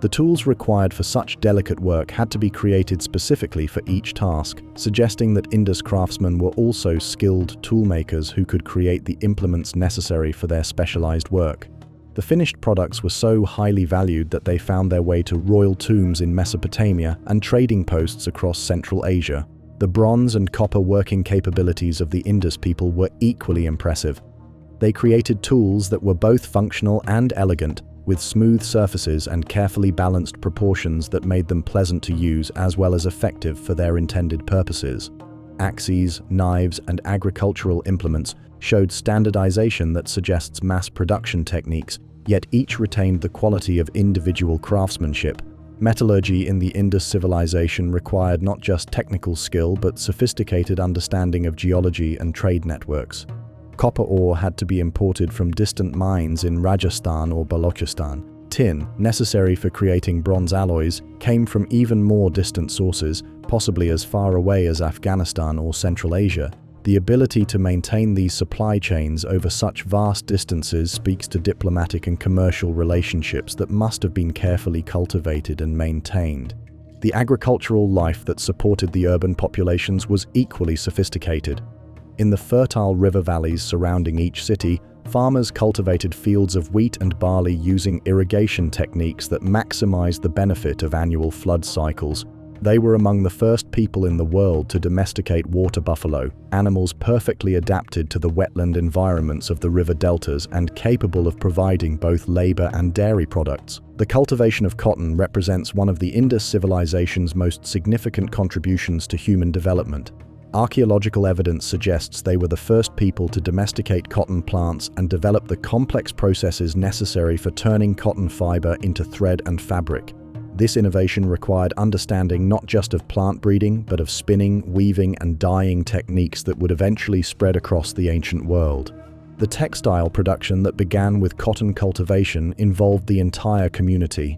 S1: The tools required for such delicate work had to be created specifically for each task, suggesting that Indus craftsmen were also skilled toolmakers who could create the implements necessary for their specialized work. The finished products were so highly valued that they found their way to royal tombs in Mesopotamia and trading posts across Central Asia. The bronze and copper working capabilities of the Indus people were equally impressive. They created tools that were both functional and elegant, with smooth surfaces and carefully balanced proportions that made them pleasant to use as well as effective for their intended purposes. Axes, knives, and agricultural implements showed standardization that suggests mass production techniques, yet each retained the quality of individual craftsmanship. Metallurgy in the Indus civilization required not just technical skill but sophisticated understanding of geology and trade networks. Copper ore had to be imported from distant mines in Rajasthan or Balochistan. Tin, necessary for creating bronze alloys, came from even more distant sources, possibly as far away as Afghanistan or Central Asia. The ability to maintain these supply chains over such vast distances speaks to diplomatic and commercial relationships that must have been carefully cultivated and maintained. The agricultural life that supported the urban populations was equally sophisticated. In the fertile river valleys surrounding each city, farmers cultivated fields of wheat and barley using irrigation techniques that maximized the benefit of annual flood cycles. They were among the first people in the world to domesticate water buffalo, animals perfectly adapted to the wetland environments of the river deltas and capable of providing both labor and dairy products. The cultivation of cotton represents one of the Indus civilization's most significant contributions to human development. Archaeological evidence suggests they were the first people to domesticate cotton plants and develop the complex processes necessary for turning cotton fiber into thread and fabric. This innovation required understanding not just of plant breeding, but of spinning, weaving, and dyeing techniques that would eventually spread across the ancient world. The textile production that began with cotton cultivation involved the entire community.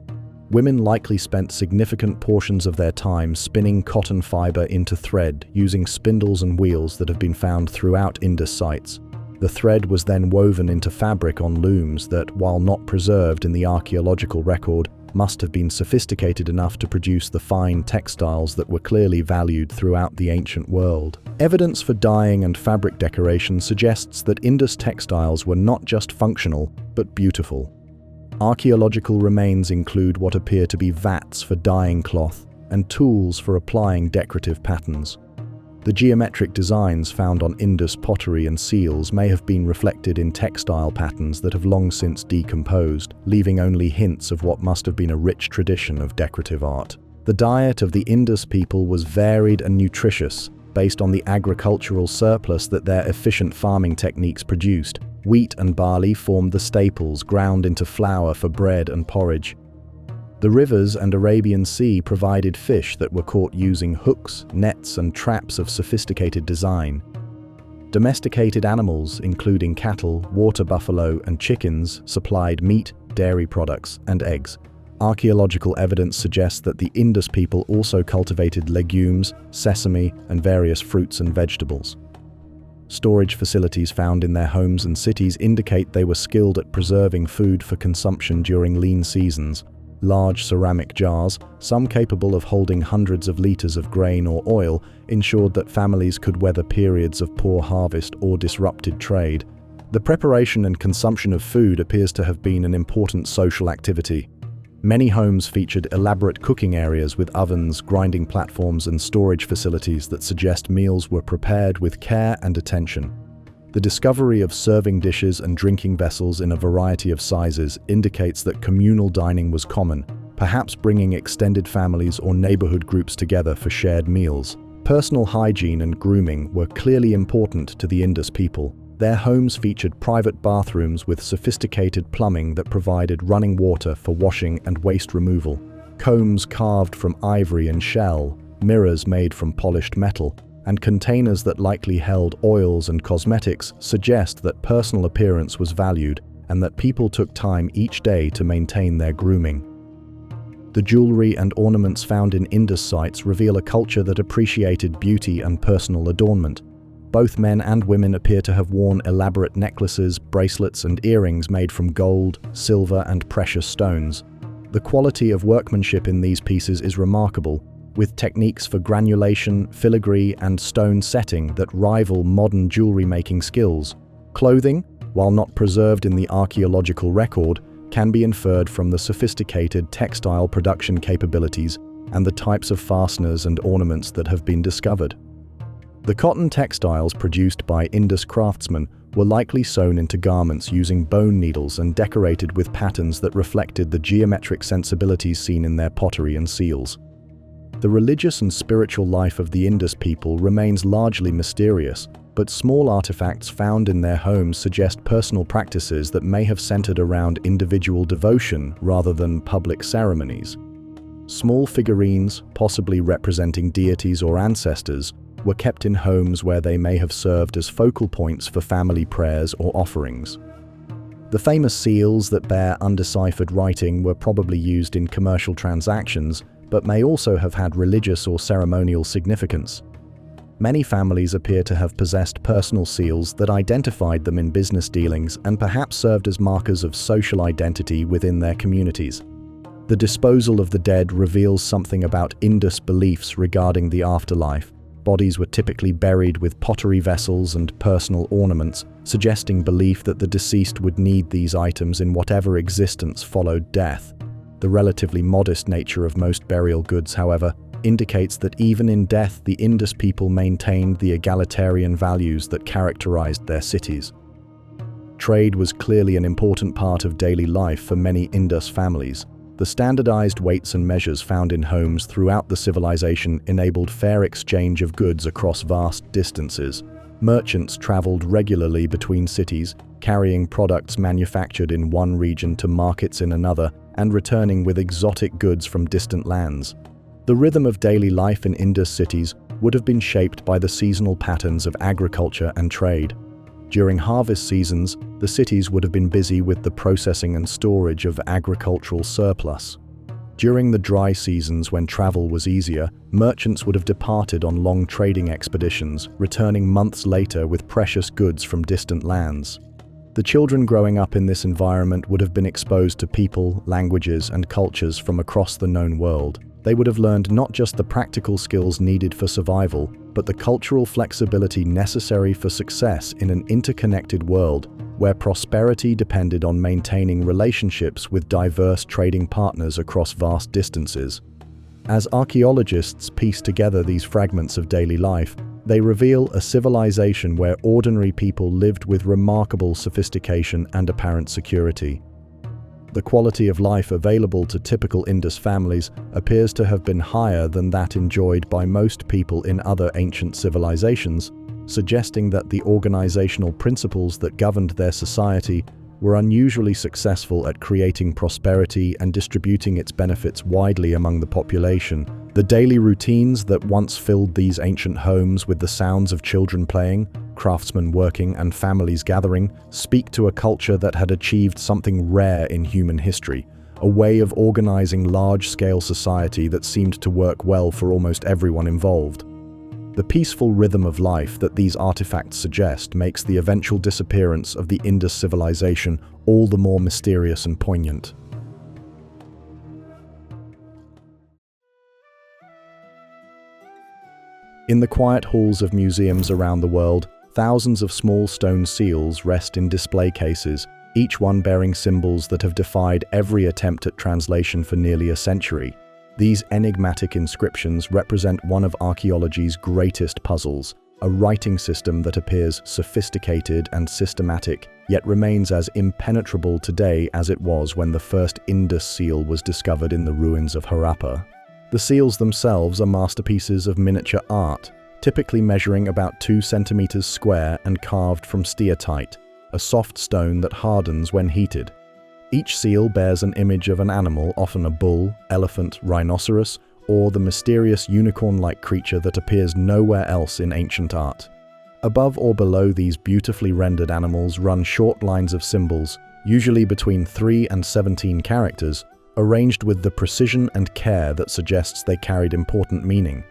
S1: Women likely spent significant portions of their time spinning cotton fiber into thread using spindles and wheels that have been found throughout Indus sites. The thread was then woven into fabric on looms that, while not preserved in the archaeological record, must have been sophisticated enough to produce the fine textiles that were clearly valued throughout the ancient world. Evidence for dyeing and fabric decoration suggests that Indus textiles were not just functional, but beautiful. Archaeological remains include what appear to be vats for dyeing cloth and tools for applying decorative patterns. The geometric designs found on Indus pottery and seals may have been reflected in textile patterns that have long since decomposed, leaving only hints of what must have been a rich tradition of decorative art. The diet of the Indus people was varied and nutritious, based on the agricultural surplus that their efficient farming techniques produced. Wheat and barley formed the staples ground into flour for bread and porridge. The rivers and Arabian Sea provided fish that were caught using hooks, nets, and traps of sophisticated design. Domesticated animals, including cattle, water buffalo, and chickens, supplied meat, dairy products, and eggs. Archaeological evidence suggests that the Indus people also cultivated legumes, sesame, and various fruits and vegetables. Storage facilities found in their homes and cities indicate they were skilled at preserving food for consumption during lean seasons. Large ceramic jars, some capable of holding hundreds of liters of grain or oil, ensured that families could weather periods of poor harvest or disrupted trade. The preparation and consumption of food appears to have been an important social activity. Many homes featured elaborate cooking areas with ovens, grinding platforms, and storage facilities that suggest meals were prepared with care and attention. The discovery of serving dishes and drinking vessels in a variety of sizes indicates that communal dining was common, perhaps bringing extended families or neighborhood groups together for shared meals. Personal hygiene and grooming were clearly important to the Indus people. Their homes featured private bathrooms with sophisticated plumbing that provided running water for washing and waste removal, combs carved from ivory and shell, mirrors made from polished metal, and containers that likely held oils and cosmetics suggest that personal appearance was valued and that people took time each day to maintain their grooming. The jewelry and ornaments found in Indus sites reveal a culture that appreciated beauty and personal adornment. Both men and women appear to have worn elaborate necklaces, bracelets, and earrings made from gold, silver, and precious stones. The quality of workmanship in these pieces is remarkable, with techniques for granulation, filigree, and stone setting that rival modern jewelry-making skills. Clothing, while not preserved in the archaeological record, can be inferred from the sophisticated textile production capabilities and the types of fasteners and ornaments that have been discovered. The cotton textiles produced by Indus craftsmen were likely sewn into garments using bone needles and decorated with patterns that reflected the geometric sensibilities seen in their pottery and seals. The religious and spiritual life of the Indus people remains largely mysterious, but small artifacts found in their homes suggest personal practices that may have centered around individual devotion rather than public ceremonies. Small figurines, possibly representing deities or ancestors, were kept in homes where they may have served as focal points for family prayers or offerings. The famous seals that bear undeciphered writing were probably used in commercial transactions, but may also have had religious or ceremonial significance. Many families appear to have possessed personal seals that identified them in business dealings and perhaps served as markers of social identity within their communities. The disposal of the dead reveals something about Indus beliefs regarding the afterlife. Bodies were typically buried with pottery vessels and personal ornaments, suggesting belief that the deceased would need these items in whatever existence followed death. The relatively modest nature of most burial goods, however, indicates that even in death the Indus people maintained the egalitarian values that characterized their cities. Trade was clearly an important part of daily life for many Indus families. The standardized weights and measures found in homes throughout the civilization enabled fair exchange of goods across vast distances. Merchants traveled regularly between cities, carrying products manufactured in one region to markets in another, and returning with exotic goods from distant lands. The rhythm of daily life in Indus cities would have been shaped by the seasonal patterns of agriculture and trade. During harvest seasons, the cities would have been busy with the processing and storage of agricultural surplus. During the dry seasons, when travel was easier, merchants would have departed on long trading expeditions, returning months later with precious goods from distant lands. The children growing up in this environment would have been exposed to people, languages, and cultures from across the known world. They would have learned not just the practical skills needed for survival, but the cultural flexibility necessary for success in an interconnected world where prosperity depended on maintaining relationships with diverse trading partners across vast distances. As archaeologists piece together these fragments of daily life, they reveal a civilization where ordinary people lived with remarkable sophistication and apparent security. The quality of life available to typical Indus families appears to have been higher than that enjoyed by most people in other ancient civilizations, suggesting that the organizational principles that governed their society were unusually successful at creating prosperity and distributing its benefits widely among the population. The daily routines that once filled these ancient homes with the sounds of children playing, craftsmen working, and families gathering speak to a culture that had achieved something rare in human history, a way of organizing large-scale society that seemed to work well for almost everyone involved. The peaceful rhythm of life that these artifacts suggest makes the eventual disappearance of the Indus civilization all the more mysterious and poignant. In the quiet halls of museums around the world, Thousands of small stone seals rest in display cases, each one bearing symbols that have defied every attempt at translation for nearly a century. These enigmatic inscriptions represent one of archaeology's greatest puzzles, a writing system that appears sophisticated and systematic, yet remains as impenetrable today as it was when the first Indus seal was discovered in the ruins of Harappa. The seals themselves are masterpieces of miniature art, typically measuring about 2 centimeters square and carved from steatite, a soft stone that hardens when heated. Each seal bears an image of an animal, often a bull, elephant, rhinoceros, or the mysterious unicorn-like creature that appears nowhere else in ancient art. Above or below these beautifully rendered animals run short lines of symbols, usually between 3 and 17 characters, arranged with the precision and care that suggests they carried important meaning.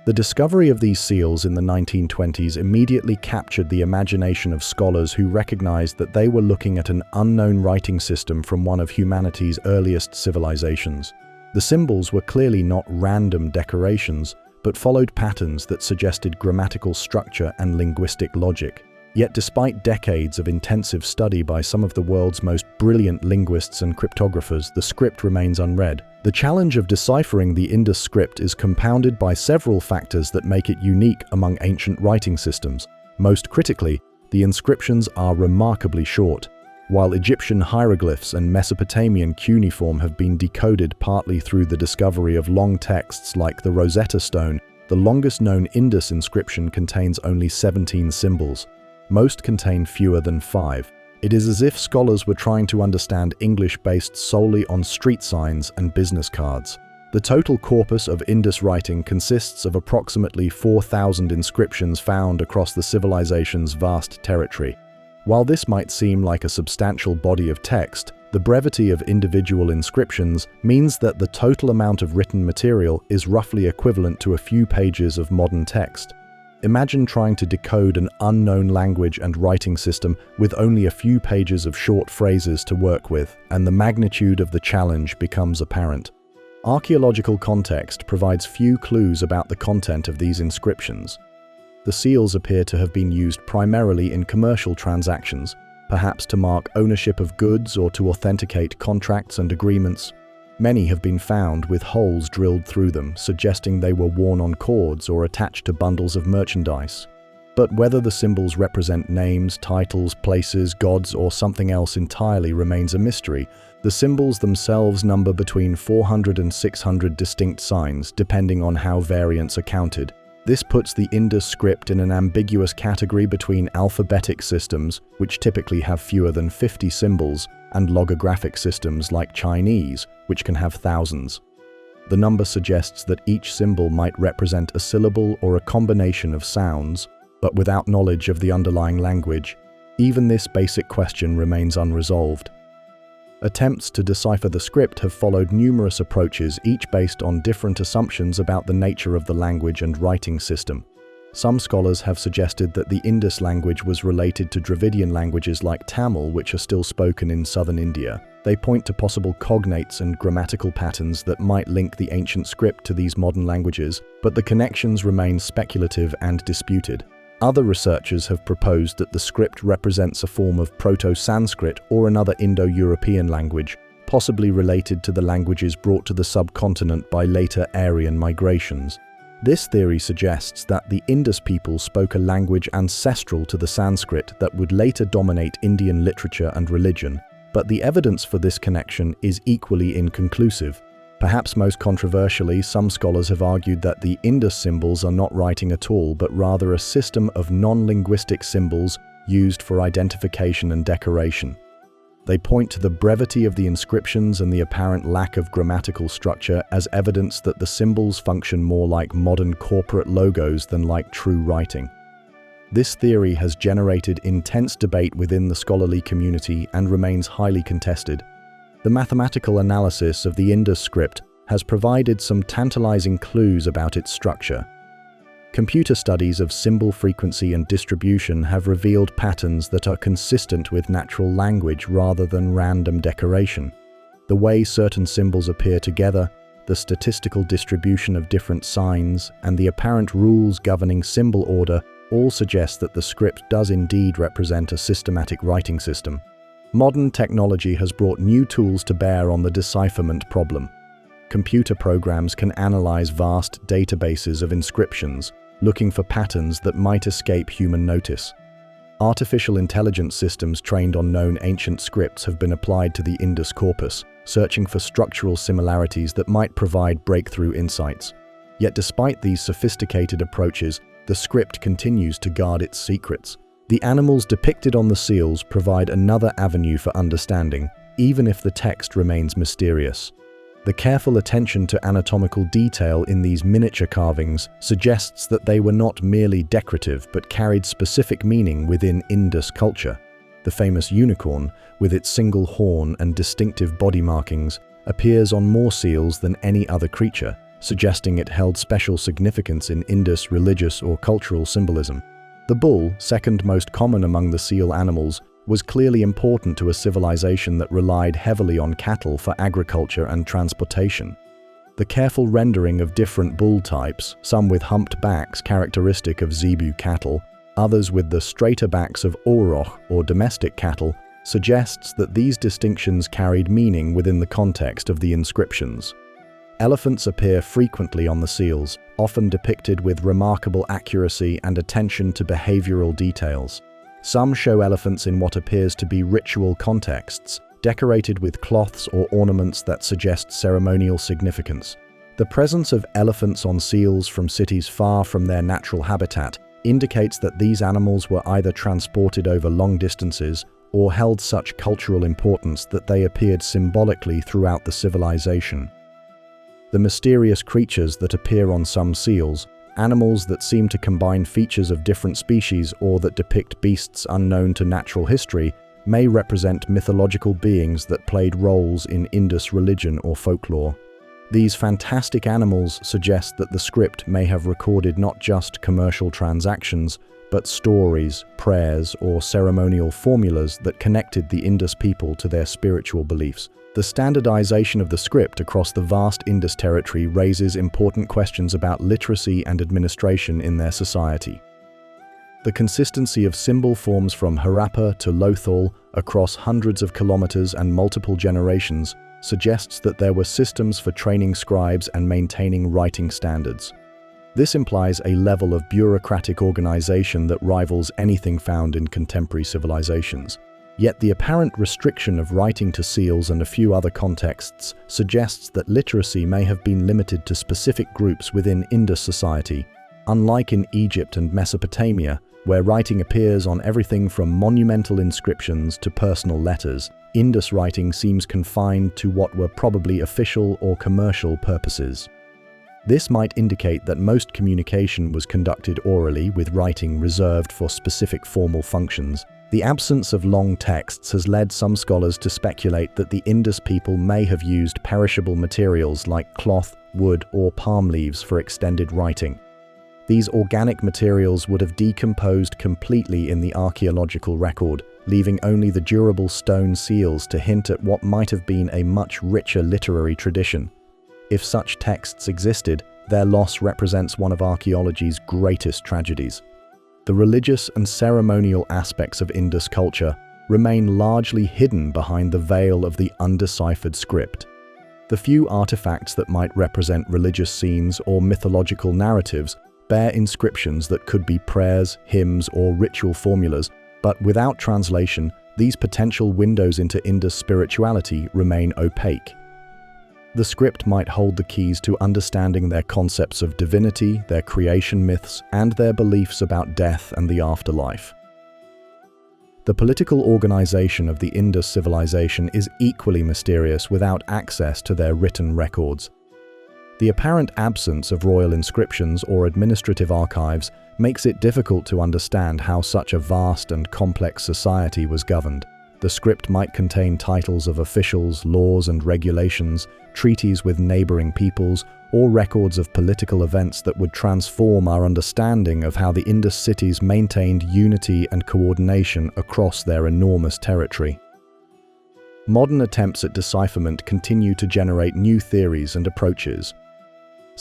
S1: The discovery of these seals in the 1920s immediately captured the imagination of scholars who recognized that they were looking at an unknown writing system from one of humanity's earliest civilizations. The symbols were clearly not random decorations, but followed patterns that suggested grammatical structure and linguistic logic. Yet despite decades of intensive study by some of the world's most brilliant linguists and cryptographers, the script remains unread. The challenge of deciphering the Indus script is compounded by several factors that make it unique among ancient writing systems. Most critically, the inscriptions are remarkably short. While Egyptian hieroglyphs and Mesopotamian cuneiform have been decoded partly through the discovery of long texts like the Rosetta Stone, the longest known Indus inscription contains only 17 symbols. Most contain fewer than 5. It is as if scholars were trying to understand English based solely on street signs and business cards. The total corpus of Indus writing consists of approximately 4,000 inscriptions found across the civilization's vast territory. While this might seem like a substantial body of text, the brevity of individual inscriptions means that the total amount of written material is roughly equivalent to a few pages of modern text. Imagine trying to decode an unknown language and writing system with only a few pages of short phrases to work with, and the magnitude of the challenge becomes apparent. Archaeological context provides few clues about the content of these inscriptions. The seals appear to have been used primarily in commercial transactions, perhaps to mark ownership of goods or to authenticate contracts and agreements. Many have been found with holes drilled through them, suggesting they were worn on cords or attached to bundles of merchandise. But whether the symbols represent names, titles, places, gods, or something else entirely remains a mystery. The symbols themselves number between 400 and 600 distinct signs, depending on how variants are counted. This puts the Indus script in an ambiguous category between alphabetic systems, which typically have fewer than 50 symbols, and logographic systems like Chinese, which can have thousands. The number suggests that each symbol might represent a syllable or a combination of sounds, but without knowledge of the underlying language, even this basic question remains unresolved. Attempts to decipher the script have followed numerous approaches, each based on different assumptions about the nature of the language and writing system. Some scholars have suggested that the Indus language was related to Dravidian languages like Tamil, which are still spoken in southern India. They point to possible cognates and grammatical patterns that might link the ancient script to these modern languages, but the connections remain speculative and disputed. Other researchers have proposed that the script represents a form of Proto-Sanskrit or another Indo-European language, possibly related to the languages brought to the subcontinent by later Aryan migrations. This theory suggests that the Indus people spoke a language ancestral to the Sanskrit that would later dominate Indian literature and religion, but the evidence for this connection is equally inconclusive. Perhaps most controversially, some scholars have argued that the Indus symbols are not writing at all, but rather a system of non-linguistic symbols used for identification and decoration. They point to the brevity of the inscriptions and the apparent lack of grammatical structure as evidence that the symbols function more like modern corporate logos than like true writing. This theory has generated intense debate within the scholarly community and remains highly contested. The mathematical analysis of the Indus script has provided some tantalizing clues about its structure. Computer studies of symbol frequency and distribution have revealed patterns that are consistent with natural language rather than random decoration. The way certain symbols appear together, the statistical distribution of different signs, and the apparent rules governing symbol order all suggest that the script does indeed represent a systematic writing system. Modern technology has brought new tools to bear on the decipherment problem. Computer programs can analyze vast databases of inscriptions, looking for patterns that might escape human notice. Artificial intelligence systems trained on known ancient scripts have been applied to the Indus corpus, searching for structural similarities that might provide breakthrough insights. Yet despite these sophisticated approaches, the script continues to guard its secrets. The animals depicted on the seals provide another avenue for understanding, even if the text remains mysterious. The careful attention to anatomical detail in these miniature carvings suggests that they were not merely decorative but carried specific meaning within Indus culture. The famous unicorn, with its single horn and distinctive body markings, appears on more seals than any other creature, suggesting it held special significance in Indus religious or cultural symbolism. The bull, second most common among the seal animals, was clearly important to a civilization that relied heavily on cattle for agriculture and transportation. The careful rendering of different bull types, some with humped backs characteristic of zebu cattle, others with the straighter backs of auroch or domestic cattle, suggests that these distinctions carried meaning within the context of the inscriptions. Elephants appear frequently on the seals, often depicted with remarkable accuracy and attention to behavioral details. Some show elephants in what appears to be ritual contexts, decorated with cloths or ornaments that suggest ceremonial significance. The presence of elephants on seals from cities far from their natural habitat indicates that these animals were either transported over long distances or held such cultural importance that they appeared symbolically throughout the civilization. The mysterious creatures that appear on some seals, animals that seem to combine features of different species or that depict beasts unknown to natural history, may represent mythological beings that played roles in Indus religion or folklore. These fantastic animals suggest that the script may have recorded not just commercial transactions, but stories, prayers, or ceremonial formulas that connected the Indus people to their spiritual beliefs. The standardization of the script across the vast Indus territory raises important questions about literacy and administration in their society. The consistency of symbol forms from Harappa to Lothal across hundreds of kilometers and multiple generations suggests that there were systems for training scribes and maintaining writing standards. This implies a level of bureaucratic organization that rivals anything found in contemporary civilizations. Yet the apparent restriction of writing to seals and a few other contexts suggests that literacy may have been limited to specific groups within Indus society, unlike in Egypt and Mesopotamia, where writing appears on everything from monumental inscriptions to personal letters. Indus writing seems confined to what were probably official or commercial purposes. This might indicate that most communication was conducted orally, with writing reserved for specific formal functions. The absence of long texts has led some scholars to speculate that the Indus people may have used perishable materials like cloth, wood, or palm leaves for extended writing. These organic materials would have decomposed completely in the archaeological record, leaving only the durable stone seals to hint at what might have been a much richer literary tradition. If such texts existed, their loss represents one of archaeology's greatest tragedies. The religious and ceremonial aspects of Indus culture remain largely hidden behind the veil of the undeciphered script. The few artifacts that might represent religious scenes or mythological narratives bear inscriptions that could be prayers, hymns, or ritual formulas, but without translation, these potential windows into Indus spirituality remain opaque. The script might hold the keys to understanding their concepts of divinity, their creation myths, and their beliefs about death and the afterlife. The political organization of the Indus civilization is equally mysterious without access to their written records. The apparent absence of royal inscriptions or administrative archives makes it difficult to understand how such a vast and complex society was governed. The script might contain titles of officials, laws and regulations, treaties with neighboring peoples, or records of political events that would transform our understanding of how the Indus cities maintained unity and coordination across their enormous territory. Modern attempts at decipherment continue to generate new theories and approaches.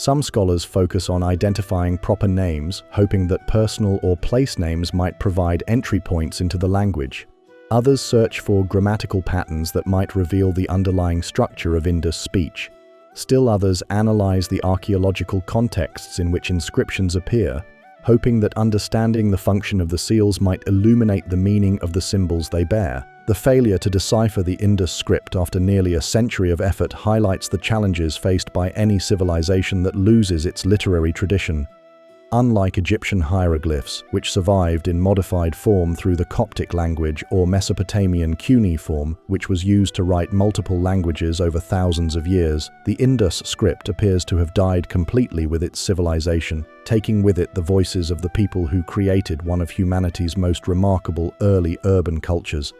S1: Some scholars focus on identifying proper names, hoping that personal or place names might provide entry points into the language. Others search for grammatical patterns that might reveal the underlying structure of Indus speech. Still others analyze the archaeological contexts in which inscriptions appear, hoping that understanding the function of the seals might illuminate the meaning of the symbols they bear. The failure to decipher the Indus script after nearly a century of effort highlights the challenges faced by any civilization that loses its literary tradition. Unlike Egyptian hieroglyphs, which survived in modified form through the Coptic language, or Mesopotamian cuneiform, which was used to write multiple languages over thousands of years, the Indus script appears to have died completely with its civilization, taking with it the voices of the people who created one of humanity's most remarkable early urban cultures.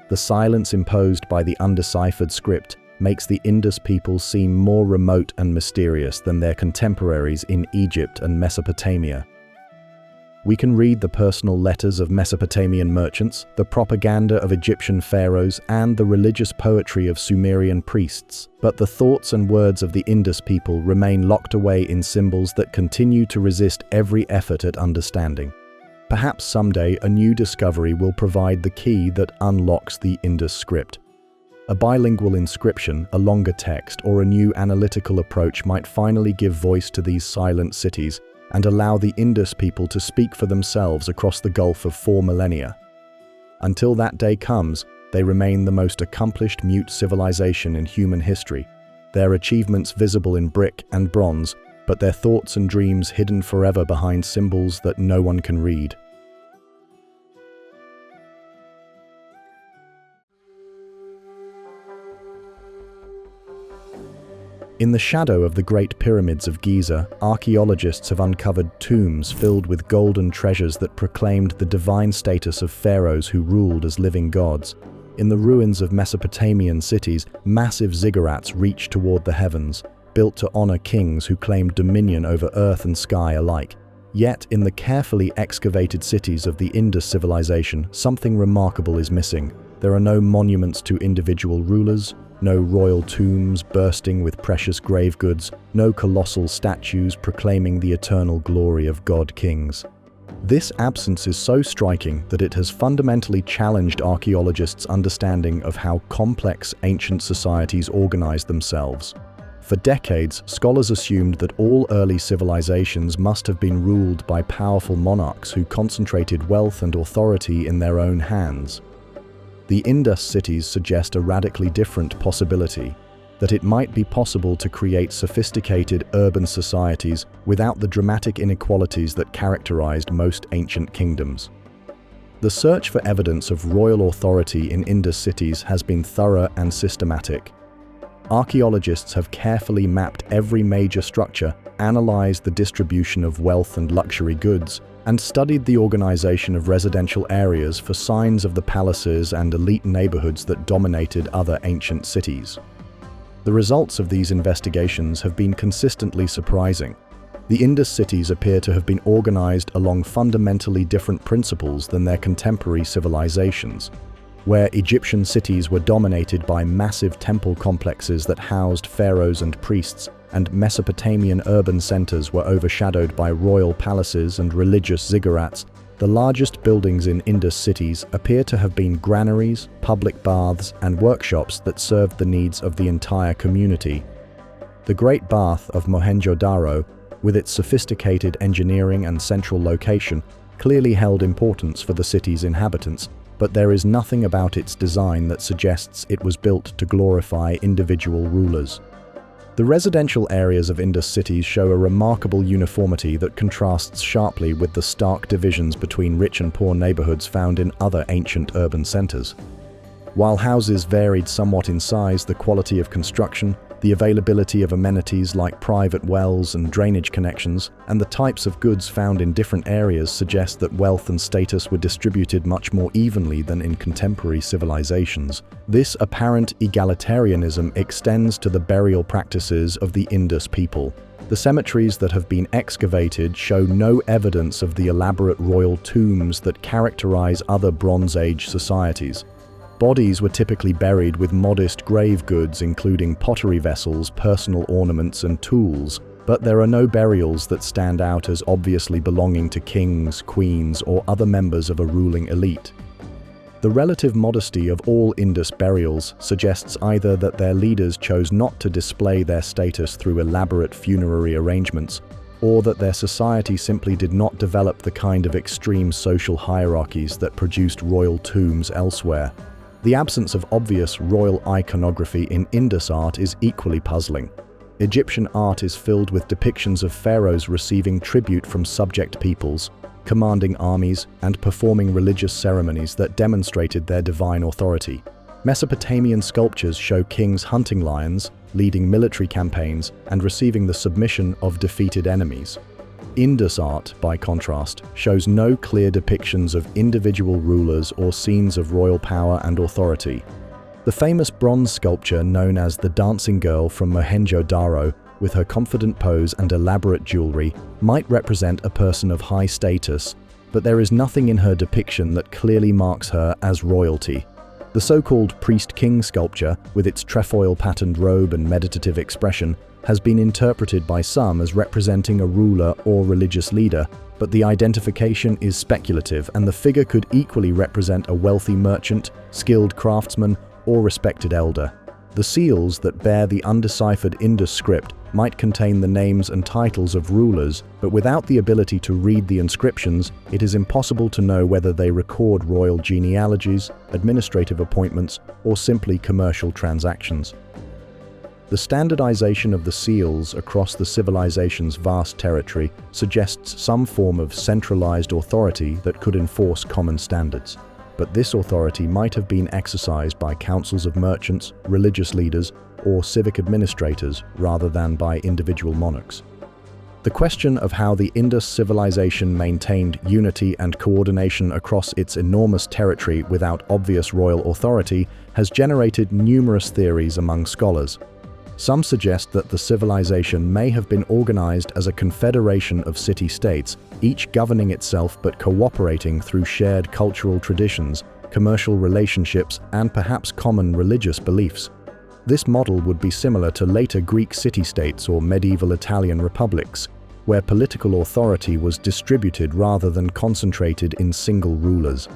S1: The silence imposed by the undeciphered script makes the Indus people seem more remote and mysterious than their contemporaries in Egypt and Mesopotamia. We can read the personal letters of Mesopotamian merchants, the propaganda of Egyptian pharaohs, and the religious poetry of Sumerian priests, but the thoughts and words of the Indus people remain locked away in symbols that continue to resist every effort at understanding. Perhaps someday a new discovery will provide the key that unlocks the Indus script. A bilingual inscription, a longer text, or a new analytical approach might finally give voice to these silent cities and allow the Indus people to speak for themselves across the gulf of 4 millennia. Until that day comes, they remain the most accomplished mute civilization in human history, their achievements visible in brick and bronze, but their thoughts and dreams hidden forever behind symbols that no one can read. In the shadow of the Great Pyramids of Giza, archaeologists have uncovered tombs filled with golden treasures that proclaimed the divine status of pharaohs who ruled as living gods. In the ruins of Mesopotamian cities, massive ziggurats reach toward the heavens, built to honor kings who claimed dominion over earth and sky alike. Yet, in the carefully excavated cities of the Indus Civilization, something remarkable is missing. There are no monuments to individual rulers, no royal tombs bursting with precious grave goods, no colossal statues proclaiming the eternal glory of god-kings. This absence is so striking that it has fundamentally challenged archaeologists' understanding of how complex ancient societies organized themselves. For decades, scholars assumed that all early civilizations must have been ruled by powerful monarchs who concentrated wealth and authority in their own hands. The Indus cities suggest a radically different possibility, that it might be possible to create sophisticated urban societies without the dramatic inequalities that characterized most ancient kingdoms. The search for evidence of royal authority in Indus cities has been thorough and systematic. Archaeologists have carefully mapped every major structure, analyzed the distribution of wealth and luxury goods, and studied the organization of residential areas for signs of the palaces and elite neighborhoods that dominated other ancient cities. The results of these investigations have been consistently surprising. The Indus cities appear to have been organized along fundamentally different principles than their contemporary civilizations. Where Egyptian cities were dominated by massive temple complexes that housed pharaohs and priests, and Mesopotamian urban centers were overshadowed by royal palaces and religious ziggurats, the largest buildings in Indus cities appear to have been granaries, public baths, and workshops that served the needs of the entire community. The Great Bath of Mohenjo-daro, with its sophisticated engineering and central location, clearly held importance for the city's inhabitants, but there is nothing about its design that suggests it was built to glorify individual rulers. The residential areas of Indus cities show a remarkable uniformity that contrasts sharply with the stark divisions between rich and poor neighborhoods found in other ancient urban centers. While houses varied somewhat in size, the quality of construction, the availability of amenities like private wells and drainage connections, and the types of goods found in different areas suggest that wealth and status were distributed much more evenly than in contemporary civilizations. This apparent egalitarianism extends to the burial practices of the Indus people. The cemeteries that have been excavated show no evidence of the elaborate royal tombs that characterize other Bronze Age societies. Bodies were typically buried with modest grave goods including pottery vessels, personal ornaments, and tools, But there are no burials that stand out as obviously belonging to kings, queens, or other members of a ruling elite. The relative modesty of all Indus burials suggests either that their leaders chose not to display their status through elaborate funerary arrangements, or that their society simply did not develop the kind of extreme social hierarchies that produced royal tombs elsewhere. The absence of obvious royal iconography in Indus art is equally puzzling. Egyptian art is filled with depictions of pharaohs receiving tribute from subject peoples, commanding armies, and performing religious ceremonies that demonstrated their divine authority. Mesopotamian sculptures show kings hunting lions, leading military campaigns, and receiving the submission of defeated enemies. Indus art, by contrast, shows no clear depictions of individual rulers or scenes of royal power and authority. The famous bronze sculpture known as the Dancing Girl from Mohenjo-daro, with her confident pose and elaborate jewelry, might represent a person of high status, but there is nothing in her depiction that clearly marks her as royalty. The so-called priest-king sculpture, with its trefoil-patterned robe and meditative expression, has been interpreted by some as representing a ruler or religious leader, but the identification is speculative, and the figure could equally represent a wealthy merchant, skilled craftsman, or respected elder. The seals that bear the undeciphered Indus script might contain the names and titles of rulers, but without the ability to read the inscriptions, it is impossible to know whether they record royal genealogies, administrative appointments, or simply commercial transactions. The standardization of the seals across the civilization's vast territory suggests some form of centralized authority that could enforce common standards. But this authority might have been exercised by councils of merchants, religious leaders, or civic administrators rather than by individual monarchs. The question of how the Indus civilization maintained unity and coordination across its enormous territory without obvious royal authority has generated numerous theories among scholars. Some suggest that the civilization may have been organized as a confederation of city-states, each governing itself but cooperating through shared cultural traditions, commercial relationships, and perhaps common religious beliefs. This model would be similar to later Greek city-states or medieval Italian republics, where political authority was distributed rather than concentrated in single rulers.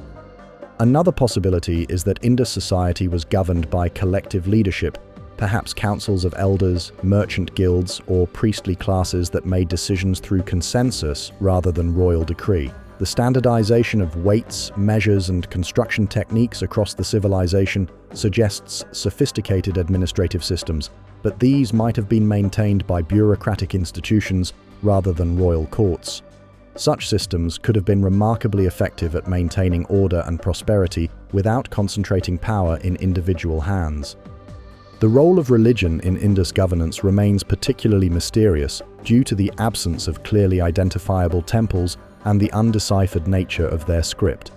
S1: Another possibility is that Indus society was governed by collective leadership, perhaps councils of elders, merchant guilds, or priestly classes that made decisions through consensus rather than royal decree. The standardization of weights, measures, and construction techniques across the civilization suggests sophisticated administrative systems, but these might have been maintained by bureaucratic institutions rather than royal courts. Such systems could have been remarkably effective at maintaining order and prosperity without concentrating power in individual hands. The role of religion in Indus governance remains particularly mysterious due to the absence of clearly identifiable temples and the undeciphered nature of their script.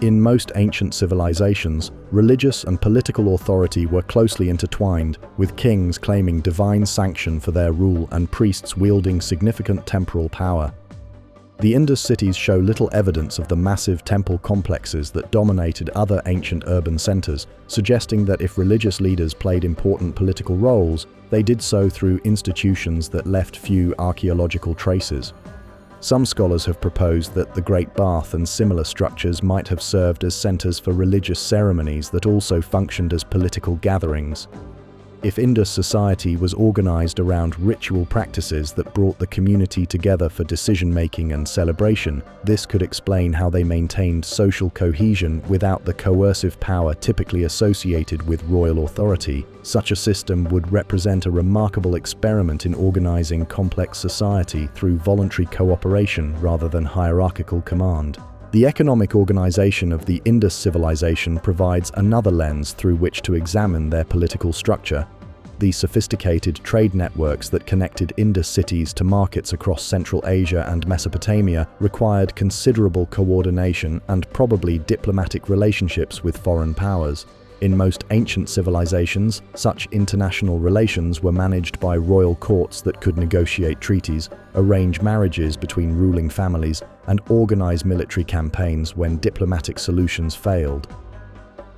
S1: In most ancient civilizations, religious and political authority were closely intertwined, with kings claiming divine sanction for their rule and priests wielding significant temporal power. The Indus cities show little evidence of the massive temple complexes that dominated other ancient urban centers, suggesting that if religious leaders played important political roles, they did so through institutions that left few archaeological traces. Some scholars have proposed that the Great Bath and similar structures might have served as centers for religious ceremonies that also functioned as political gatherings. If Indus society was organized around ritual practices that brought the community together for decision-making and celebration, this could explain how they maintained social cohesion without the coercive power typically associated with royal authority. Such a system would represent a remarkable experiment in organizing complex society through voluntary cooperation rather than hierarchical command. The economic organization of the Indus civilization provides another lens through which to examine their political structure. The sophisticated trade networks that connected Indus cities to markets across Central Asia and Mesopotamia required considerable coordination and probably diplomatic relationships with foreign powers. In most ancient civilizations, such international relations were managed by royal courts that could negotiate treaties, arrange marriages between ruling families, and organize military campaigns when diplomatic solutions failed.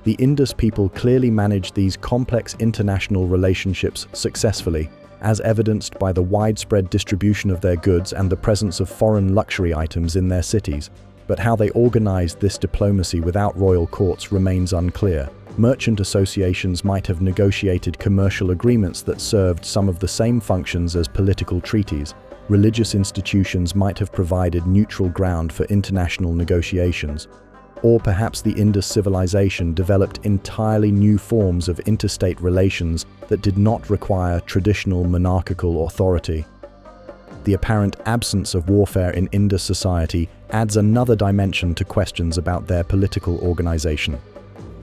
S1: The Indus people clearly managed these complex international relationships successfully, as evidenced by the widespread distribution of their goods and the presence of foreign luxury items in their cities. But how they organized this diplomacy without royal courts remains unclear. Merchant associations might have negotiated commercial agreements that served some of the same functions as political treaties. Religious institutions might have provided neutral ground for international negotiations. Or perhaps the Indus civilization developed entirely new forms of interstate relations that did not require traditional monarchical authority. The apparent absence of warfare in Indus society adds another dimension to questions about their political organization.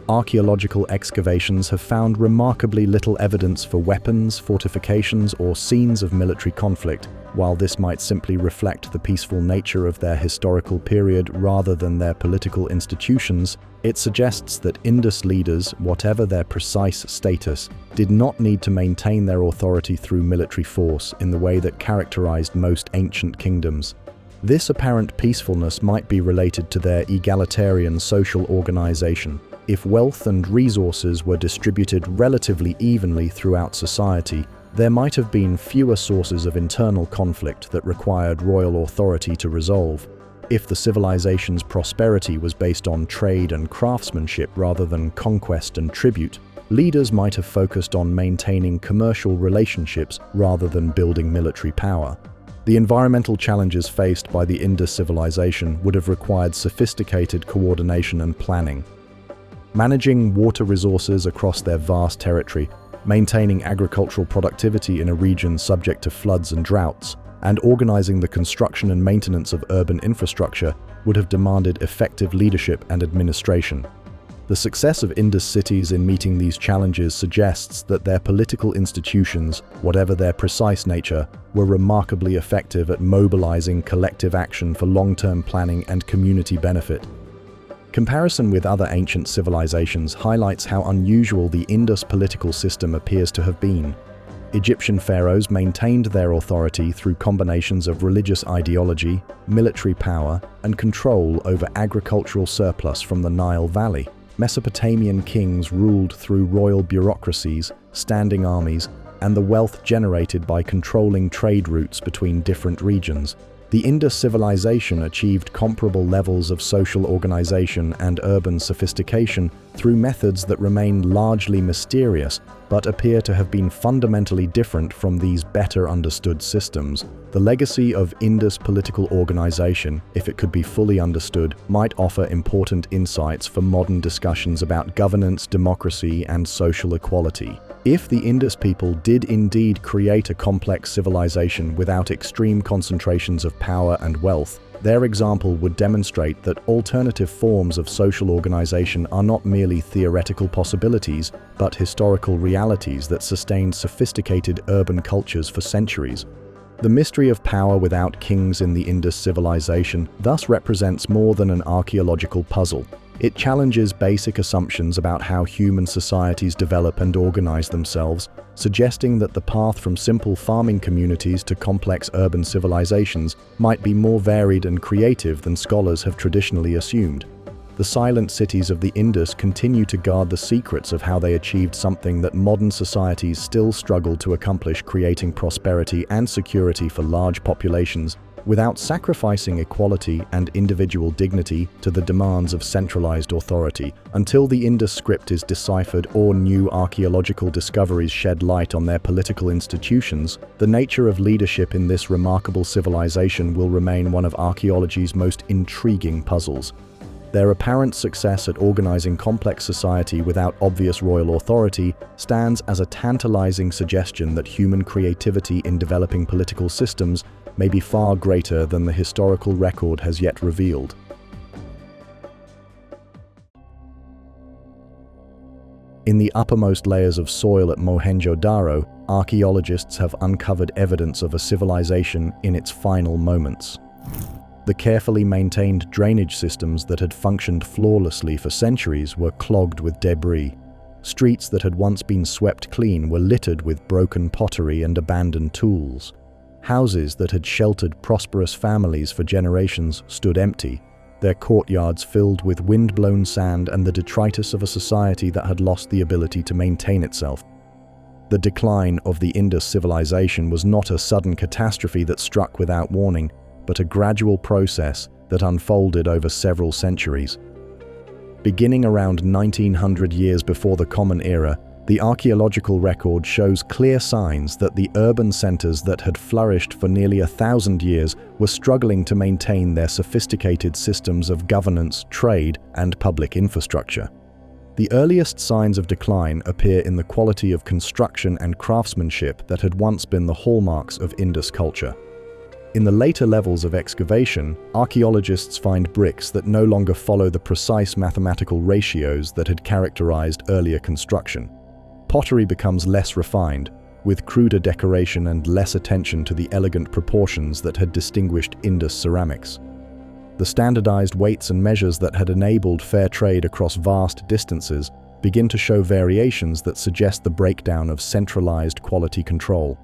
S1: Archaeological excavations have found remarkably little evidence for weapons, fortifications, or scenes of military conflict. While this might simply reflect the peaceful nature of their historical period rather than their political institutions, it suggests that Indus leaders, whatever their precise status, did not need to maintain their authority through military force in the way that characterized most ancient kingdoms. This apparent peacefulness might be related to their egalitarian social organization. If wealth and resources were distributed relatively evenly throughout society, there might have been fewer sources of internal conflict that required royal authority to resolve. If the civilization's prosperity was based on trade and craftsmanship rather than conquest and tribute, leaders might have focused on maintaining commercial relationships rather than building military power. The environmental challenges faced by the Indus civilization would have required sophisticated coordination and planning. Managing water resources across their vast territory, maintaining agricultural productivity in a region subject to floods and droughts, and organizing the construction and maintenance of urban infrastructure would have demanded effective leadership and administration. The success of Indus cities in meeting these challenges suggests that their political institutions, whatever their precise nature, were remarkably effective at mobilizing collective action for long-term planning and community benefit. Comparison with other ancient civilizations highlights how unusual the Indus political system appears to have been. Egyptian pharaohs maintained their authority through combinations of religious ideology, military power, and control over agricultural surplus from the Nile Valley. Mesopotamian kings ruled through royal bureaucracies, standing armies, and the wealth generated by controlling trade routes between different regions. The Indus civilization achieved comparable levels of social organization and urban sophistication through methods that remain largely mysterious but appear to have been fundamentally different from these better understood systems. The legacy of Indus political organization, if it could be fully understood, might offer important insights for modern discussions about governance, democracy, and social equality. If the Indus people did indeed create a complex civilization without extreme concentrations of power and wealth, their example would demonstrate that alternative forms of social organization are not merely theoretical possibilities, but historical realities that sustained sophisticated urban cultures for centuries. The mystery of power without kings in the Indus civilization thus represents more than an archaeological puzzle. It challenges basic assumptions about how human societies develop and organize themselves, suggesting that the path from simple farming communities to complex urban civilizations might be more varied and creative than scholars have traditionally assumed. The silent cities of the Indus continue to guard the secrets of how they achieved something that modern societies still struggle to accomplish, creating prosperity and security for large populations without sacrificing equality and individual dignity to the demands of centralized authority. Until the Indus script is deciphered or new archaeological discoveries shed light on their political institutions, the nature of leadership in this remarkable civilization will remain one of archaeology's most intriguing puzzles. Their apparent success at organizing complex society without obvious royal authority stands as a tantalizing suggestion that human creativity in developing political systems may be far greater than the historical record has yet revealed. In the uppermost layers of soil at Mohenjo-daro, archaeologists have uncovered evidence of a civilization in its final moments. The carefully maintained drainage systems that had functioned flawlessly for centuries were clogged with debris. Streets that had once been swept clean were littered with broken pottery and abandoned tools. Houses that had sheltered prosperous families for generations stood empty, their courtyards filled with wind-blown sand and the detritus of a society that had lost the ability to maintain itself. The decline of the Indus civilization was not a sudden catastrophe that struck without warning, but a gradual process that unfolded over several centuries. Beginning around 1900 years before the Common Era, the archaeological record shows clear signs that the urban centers that had flourished for nearly 1,000 years were struggling to maintain their sophisticated systems of governance, trade, and public infrastructure. The earliest signs of decline appear in the quality of construction and craftsmanship that had once been the hallmarks of Indus culture. In the later levels of excavation, archaeologists find bricks that no longer follow the precise mathematical ratios that had characterized earlier construction. Pottery becomes less refined, with cruder decoration and less attention to the elegant proportions that had distinguished Indus ceramics. The standardized weights and measures that had enabled fair trade across vast distances begin to show variations that suggest the breakdown of centralized quality control.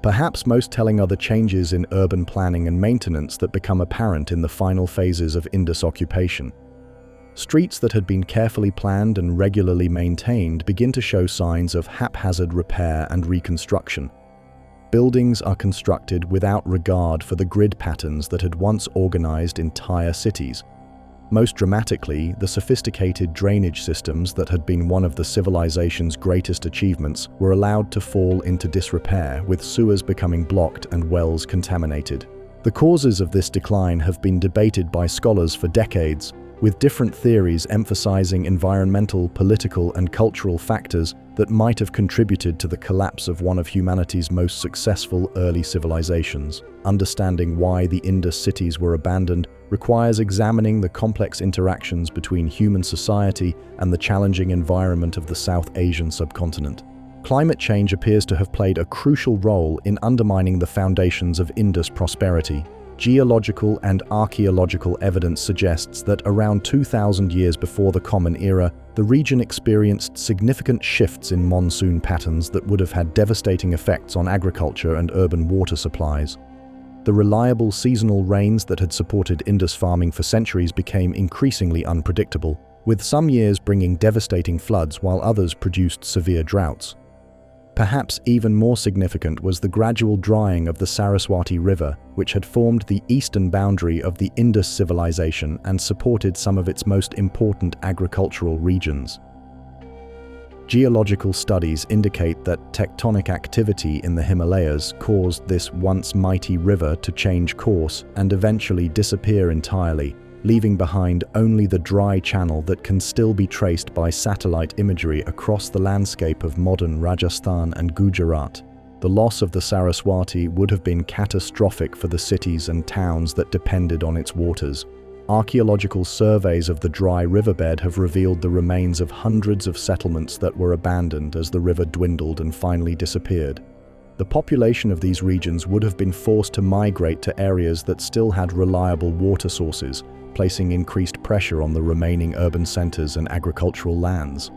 S1: Perhaps most telling are the changes in urban planning and maintenance that become apparent in the final phases of Indus occupation. Streets that had been carefully planned and regularly maintained begin to show signs of haphazard repair and reconstruction. Buildings are constructed without regard for the grid patterns that had once organized entire cities. Most dramatically, the sophisticated drainage systems that had been one of the civilization's greatest achievements were allowed to fall into disrepair, with sewers becoming blocked and wells contaminated. The causes of this decline have been debated by scholars for decades, with different theories emphasizing environmental, political, and cultural factors that might have contributed to the collapse of one of humanity's most successful early civilizations. Understanding why the Indus cities were abandoned requires examining the complex interactions between human society and the challenging environment of the South Asian subcontinent. Climate change appears to have played a crucial role in undermining the foundations of Indus prosperity. Geological and archaeological evidence suggests that around 2,000 years before the Common Era, the region experienced significant shifts in monsoon patterns that would have had devastating effects on agriculture and urban water supplies. The reliable seasonal rains that had supported Indus farming for centuries became increasingly unpredictable, with some years bringing devastating floods while others produced severe droughts. Perhaps even more significant was the gradual drying of the Saraswati River, which had formed the eastern boundary of the Indus civilization and supported some of its most important agricultural regions. Geological studies indicate that tectonic activity in the Himalayas caused this once mighty river to change course and eventually disappear entirely, leaving behind only the dry channel that can still be traced by satellite imagery across the landscape of modern Rajasthan and Gujarat. The loss of the Saraswati would have been catastrophic for the cities and towns that depended on its waters. Archaeological surveys of the dry riverbed have revealed the remains of hundreds of settlements that were abandoned as the river dwindled and finally disappeared. The population of these regions would have been forced to migrate to areas that still had reliable water sources, placing increased pressure on the remaining urban centers and agricultural lands.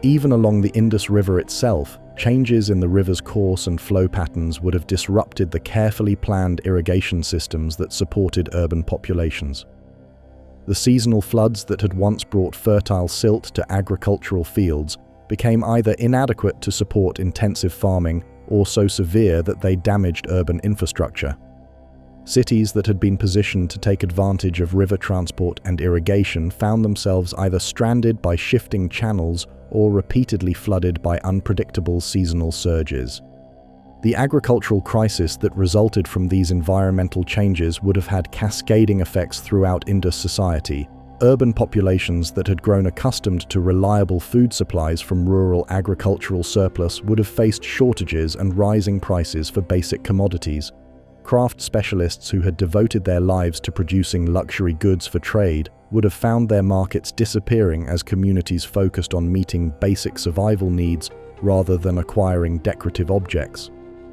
S1: Even along the Indus River itself, changes in the river's course and flow patterns would have disrupted the carefully planned irrigation systems that supported urban populations. The seasonal floods that had once brought fertile silt to agricultural fields became either inadequate to support intensive farming or so severe that they damaged urban infrastructure. Cities that had been positioned to take advantage of river transport and irrigation found themselves either stranded by shifting channels or repeatedly flooded by unpredictable seasonal surges. The agricultural crisis that resulted from these environmental changes would have had cascading effects throughout Indus society. Urban populations that had grown accustomed to reliable food supplies from rural agricultural surplus would have faced shortages and rising prices for basic commodities. Craft specialists who had devoted their lives to producing luxury goods for trade would have found their markets disappearing as communities focused on meeting basic survival needs rather than acquiring decorative objects.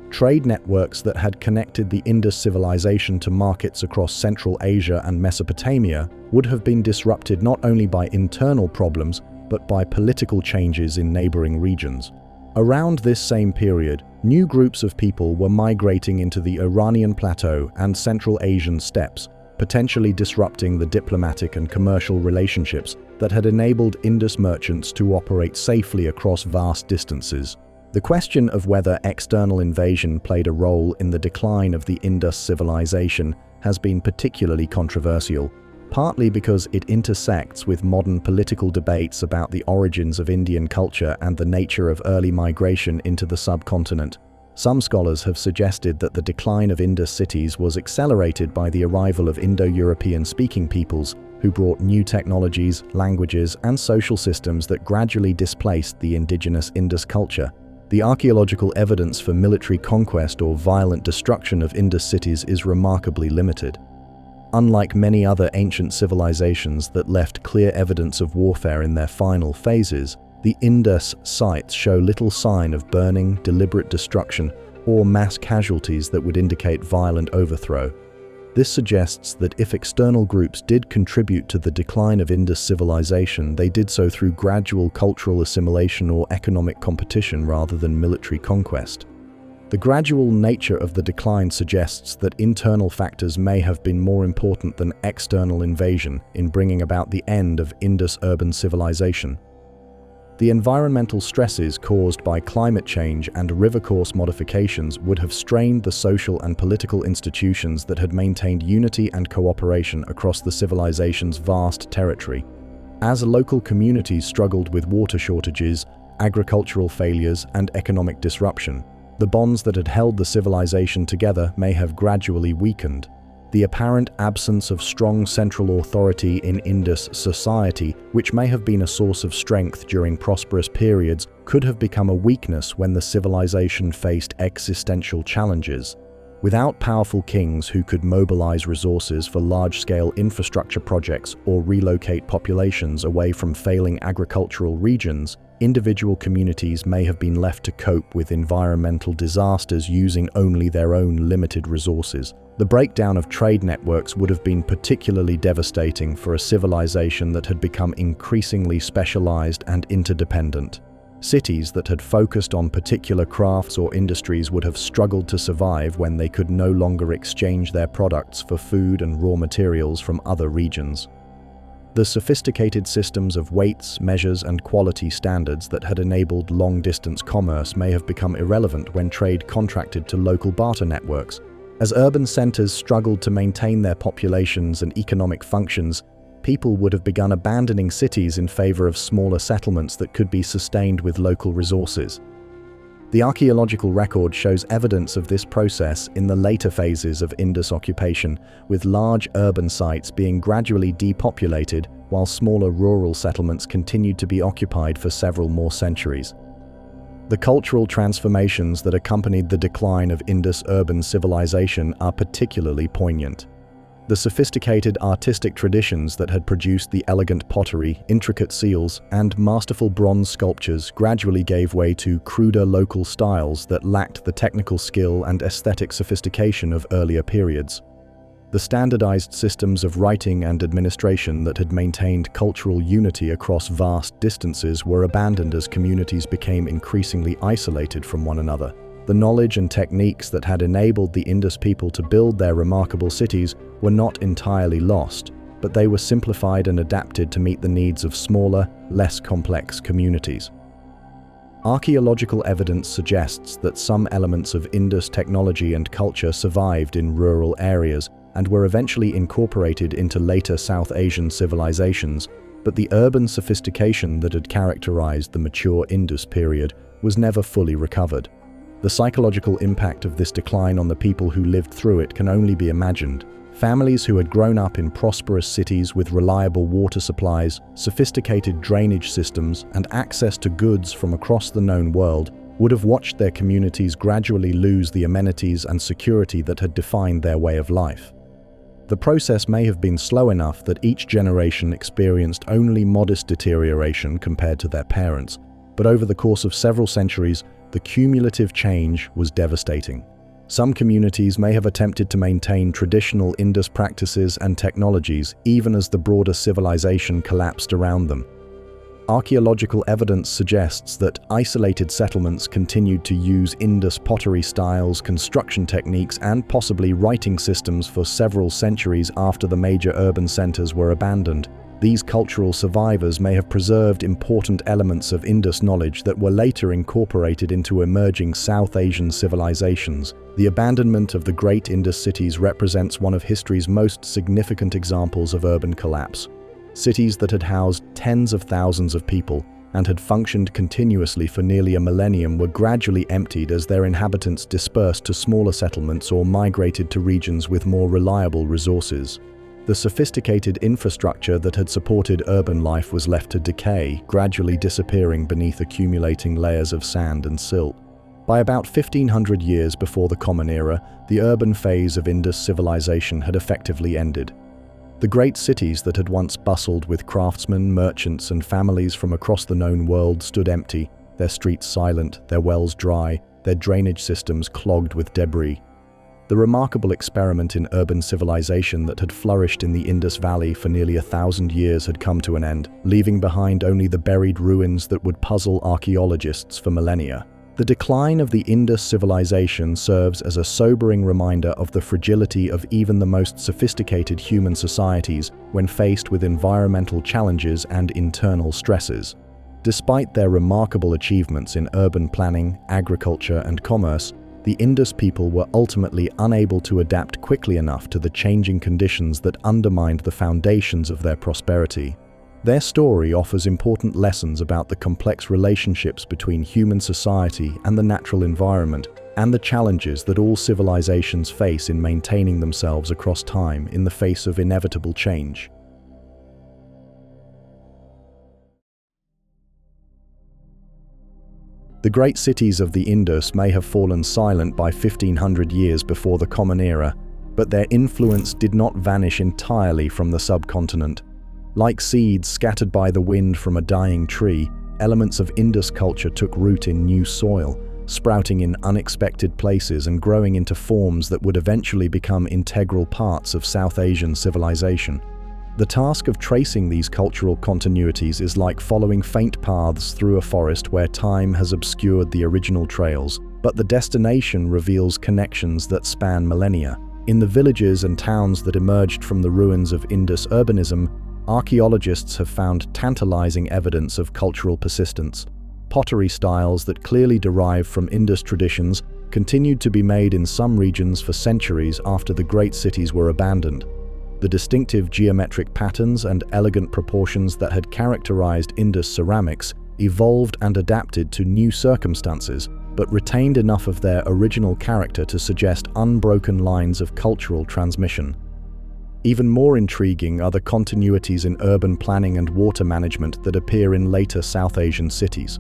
S1: Trade networks that had connected the Indus civilization to markets across Central Asia and Mesopotamia would have been disrupted not only by internal problems, but by political changes in neighboring regions. Around this same period, new groups of people were migrating into the Iranian plateau and Central Asian steppes, potentially disrupting the diplomatic and commercial relationships that had enabled Indus merchants to operate safely across vast distances. The question of whether external invasion played a role in the decline of the Indus civilization has been particularly controversial, partly because it intersects with modern political debates about the origins of Indian culture and the nature of early migration into the subcontinent. Some scholars have suggested that the decline of Indus cities was accelerated by the arrival of Indo-European speaking peoples who brought new technologies, languages, and social systems that gradually displaced the indigenous Indus culture. The archaeological evidence for military conquest or violent destruction of Indus cities is remarkably limited. Unlike many other ancient civilizations that left clear evidence of warfare in their final phases, the Indus sites show little sign of burning, deliberate destruction, or mass casualties that would indicate violent overthrow. This suggests that if external groups did contribute to the decline of Indus civilization, they did so through gradual cultural assimilation or economic competition rather than military conquest. The gradual nature of the decline suggests that internal factors may have been more important than external invasion in bringing about the end of Indus urban civilization. The environmental stresses caused by climate change and river course modifications would have strained the social and political institutions that had maintained unity and cooperation across the civilization's vast territory. As local communities struggled with water shortages, agricultural failures, and economic disruption, the bonds that had held the civilization together may have gradually weakened. The apparent absence of strong central authority in Indus society, which may have been a source of strength during prosperous periods, could have become a weakness when the civilization faced existential challenges. Without powerful kings who could mobilize resources for large-scale infrastructure projects or relocate populations away from failing agricultural regions, individual communities may have been left to cope with environmental disasters using only their own limited resources. The breakdown of trade networks would have been particularly devastating for a civilization that had become increasingly specialized and interdependent. Cities that had focused on particular crafts or industries would have struggled to survive when they could no longer exchange their products for food and raw materials from other regions. The sophisticated systems of weights, measures, and quality standards that had enabled long-distance commerce may have become irrelevant when trade contracted to local barter networks. As urban centers struggled to maintain their populations and economic functions, people would have begun abandoning cities in favor of smaller settlements that could be sustained with local resources. The archaeological record shows evidence of this process in the later phases of Indus occupation, with large urban sites being gradually depopulated while smaller rural settlements continued to be occupied for several more centuries. The cultural transformations that accompanied the decline of Indus urban civilization are particularly poignant. The sophisticated artistic traditions that had produced the elegant pottery, intricate seals, and masterful bronze sculptures gradually gave way to cruder local styles that lacked the technical skill and aesthetic sophistication of earlier periods. The standardized systems of writing and administration that had maintained cultural unity across vast distances were abandoned as communities became increasingly isolated from one another. The knowledge and techniques that had enabled the Indus people to build their remarkable cities were not entirely lost, but they were simplified and adapted to meet the needs of smaller, less complex communities. Archaeological evidence suggests that some elements of Indus technology and culture survived in rural areas and were eventually incorporated into later South Asian civilizations, but the urban sophistication that had characterized the mature Indus period was never fully recovered. The psychological impact of this decline on the people who lived through it can only be imagined. Families who had grown up in prosperous cities with reliable water supplies, sophisticated drainage systems, and access to goods from across the known world would have watched their communities gradually lose the amenities and security that had defined their way of life. The process may have been slow enough that each generation experienced only modest deterioration compared to their parents, but over the course of several centuries, the cumulative change was devastating. Some communities may have attempted to maintain traditional Indus practices and technologies even as the broader civilization collapsed around them. Archaeological evidence suggests that isolated settlements continued to use Indus pottery styles, construction techniques, and possibly writing systems for several centuries after the major urban centers were abandoned. These cultural survivors may have preserved important elements of Indus knowledge that were later incorporated into emerging South Asian civilizations. The abandonment of the great Indus cities represents one of history's most significant examples of urban collapse. Cities that had housed tens of thousands of people and had functioned continuously for nearly a millennium were gradually emptied as their inhabitants dispersed to smaller settlements or migrated to regions with more reliable resources. The sophisticated infrastructure that had supported urban life was left to decay, gradually disappearing beneath accumulating layers of sand and silt. By about 1500 years before the Common Era, the urban phase of Indus civilization had effectively ended. The great cities that had once bustled with craftsmen, merchants, and families from across the known world stood empty, their streets silent, their wells dry, their drainage systems clogged with debris. The remarkable experiment in urban civilization that had flourished in the Indus Valley for nearly 1,000 years had come to an end, leaving behind only the buried ruins that would puzzle archaeologists for millennia. The decline of the Indus civilization serves as a sobering reminder of the fragility of even the most sophisticated human societies when faced with environmental challenges and internal stresses. Despite their remarkable achievements in urban planning, agriculture, and commerce, the Indus people were ultimately unable to adapt quickly enough to the changing conditions that undermined the foundations of their prosperity. Their story offers important lessons about the complex relationships between human society and the natural environment, and the challenges that all civilizations face in maintaining themselves across time in the face of inevitable change. The great cities of the Indus may have fallen silent by 1500 years before the Common Era, but their influence did not vanish entirely from the subcontinent. Like seeds scattered by the wind from a dying tree, elements of Indus culture took root in new soil, sprouting in unexpected places and growing into forms that would eventually become integral parts of South Asian civilization. The task of tracing these cultural continuities is like following faint paths through a forest where time has obscured the original trails, but the destination reveals connections that span millennia. In the villages and towns that emerged from the ruins of Indus urbanism, archaeologists have found tantalizing evidence of cultural persistence. Pottery styles that clearly derive from Indus traditions continued to be made in some regions for centuries after the great cities were abandoned. The distinctive geometric patterns and elegant proportions that had characterized Indus ceramics evolved and adapted to new circumstances, but retained enough of their original character to suggest unbroken lines of cultural transmission. Even more intriguing are the continuities in urban planning and water management that appear in later South Asian cities.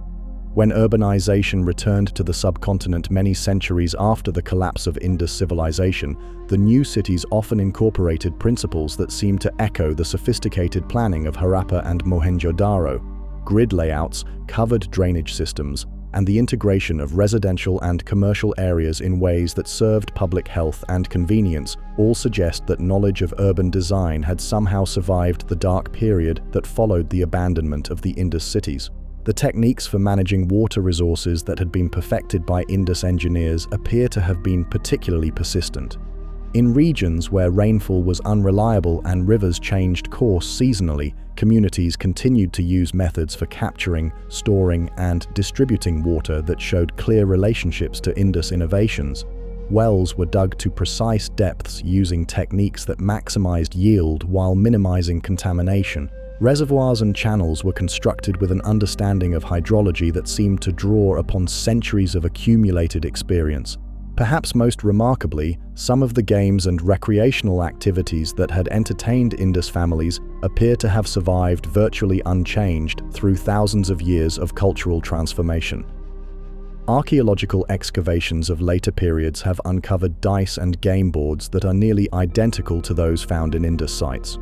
S1: When urbanization returned to the subcontinent many centuries after the collapse of Indus civilization, the new cities often incorporated principles that seemed to echo the sophisticated planning of Harappa and Mohenjo-daro. Grid layouts, covered drainage systems, and the integration of residential and commercial areas in ways that served public health and convenience all suggest that knowledge of urban design had somehow survived the dark period that followed the abandonment of the Indus cities. The techniques for managing water resources that had been perfected by Indus engineers appear to have been particularly persistent. In regions where rainfall was unreliable and rivers changed course seasonally, communities continued to use methods for capturing, storing, and distributing water that showed clear relationships to Indus innovations. Wells were dug to precise depths using techniques that maximized yield while minimizing contamination. Reservoirs and channels were constructed with an understanding of hydrology that seemed to draw upon centuries of accumulated experience. Perhaps most remarkably, some of the games and recreational activities that had entertained Indus families appear to have survived virtually unchanged through thousands of years of cultural transformation. Archaeological excavations of later periods have uncovered dice and game boards that are nearly identical to those found in Indus sites.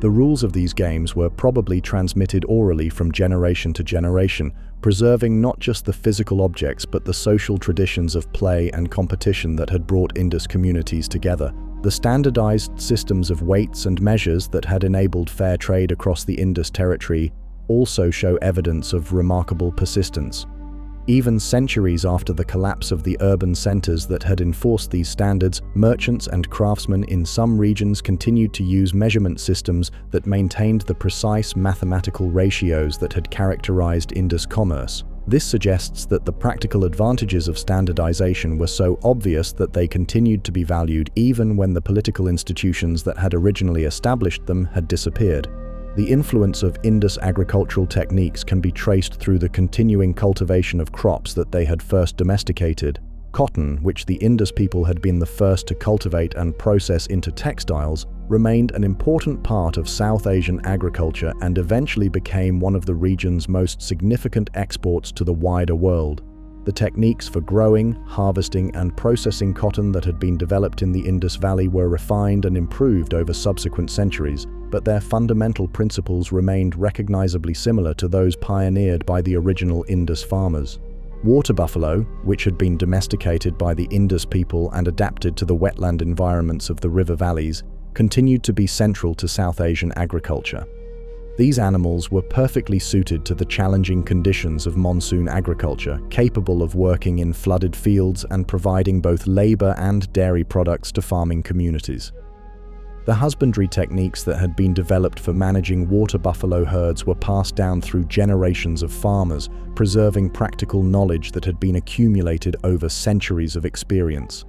S1: The rules of these games were probably transmitted orally from generation to generation, preserving not just the physical objects but the social traditions of play and competition that had brought Indus communities together. The standardized systems of weights and measures that had enabled fair trade across the Indus territory also show evidence of remarkable persistence. Even centuries after the collapse of the urban centers that had enforced these standards, merchants and craftsmen in some regions continued to use measurement systems that maintained the precise mathematical ratios that had characterized Indus commerce. This suggests that the practical advantages of standardization were so obvious that they continued to be valued even when the political institutions that had originally established them had disappeared. The influence of Indus agricultural techniques can be traced through the continuing cultivation of crops that they had first domesticated. Cotton, which the Indus people had been the first to cultivate and process into textiles, remained an important part of South Asian agriculture and eventually became one of the region's most significant exports to the wider world. The techniques for growing, harvesting, and processing cotton that had been developed in the Indus Valley were refined and improved over subsequent centuries, but their fundamental principles remained recognizably similar to those pioneered by the original Indus farmers. Water buffalo, which had been domesticated by the Indus people and adapted to the wetland environments of the river valleys, continued to be central to South Asian agriculture. These animals were perfectly suited to the challenging conditions of monsoon agriculture, capable of working in flooded fields and providing both labor and dairy products to farming communities. The husbandry techniques that had been developed for managing water buffalo herds were passed down through generations of farmers, preserving practical knowledge that had been accumulated over centuries of experience.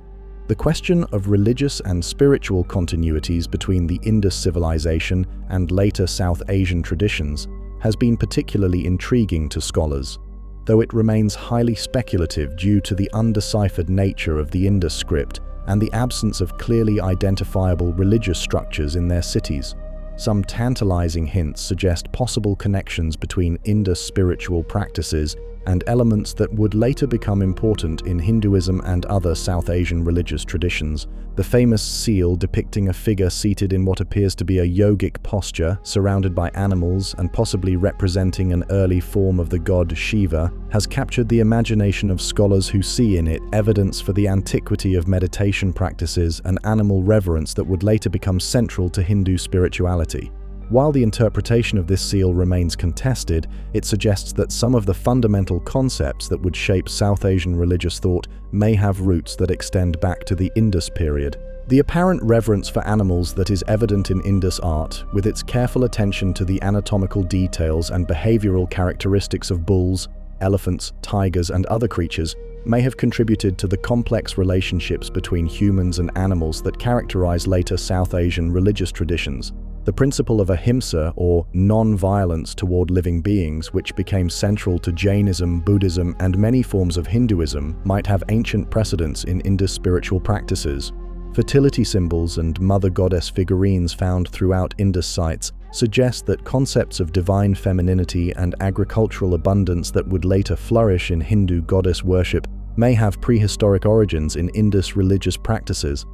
S1: The question of religious and spiritual continuities between the Indus civilization and later South Asian traditions has been particularly intriguing to scholars, though it remains highly speculative due to the undeciphered nature of the Indus script and the absence of clearly identifiable religious structures in their cities. Some tantalizing hints suggest possible connections between Indus spiritual practices and elements that would later become important in Hinduism and other South Asian religious traditions. The famous seal depicting a figure seated in what appears to be a yogic posture, surrounded by animals and possibly representing an early form of the god Shiva, has captured the imagination of scholars who see in it evidence for the antiquity of meditation practices and animal reverence that would later become central to Hindu spirituality. While the interpretation of this seal remains contested, it suggests that some of the fundamental concepts that would shape South Asian religious thought may have roots that extend back to the Indus period. The apparent reverence for animals that is evident in Indus art, with its careful attention to the anatomical details and behavioral characteristics of bulls, elephants, tigers, and other creatures, may have contributed to the complex relationships between humans and animals that characterize later South Asian religious traditions. The principle of ahimsa, or non-violence toward living beings, which became central to Jainism, Buddhism, and many forms of Hinduism, might have ancient precedents in Indus spiritual practices. Fertility symbols and mother goddess figurines found throughout Indus sites suggest that concepts of divine femininity and agricultural abundance that would later flourish in Hindu goddess worship may have prehistoric origins in Indus religious practices.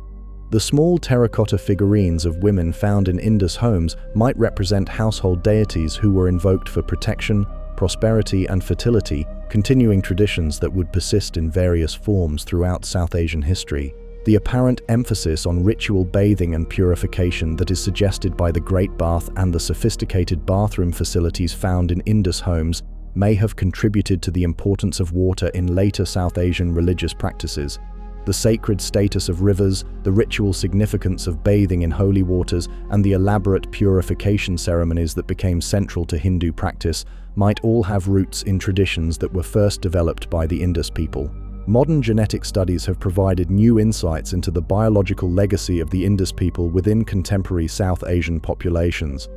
S1: The small terracotta figurines of women found in Indus homes might represent household deities who were invoked for protection, prosperity, and fertility, continuing traditions that would persist in various forms throughout South Asian history. The apparent emphasis on ritual bathing and purification that is suggested by the Great Bath and the sophisticated bathroom facilities found in Indus homes may have contributed to the importance of water in later South Asian religious practices. The sacred status of rivers, the ritual significance of bathing in holy waters, and the elaborate purification ceremonies that became central to Hindu practice might all have roots in traditions that were first developed by the Indus people. Modern genetic studies have provided new insights into the biological legacy of the Indus people within contemporary South Asian populations.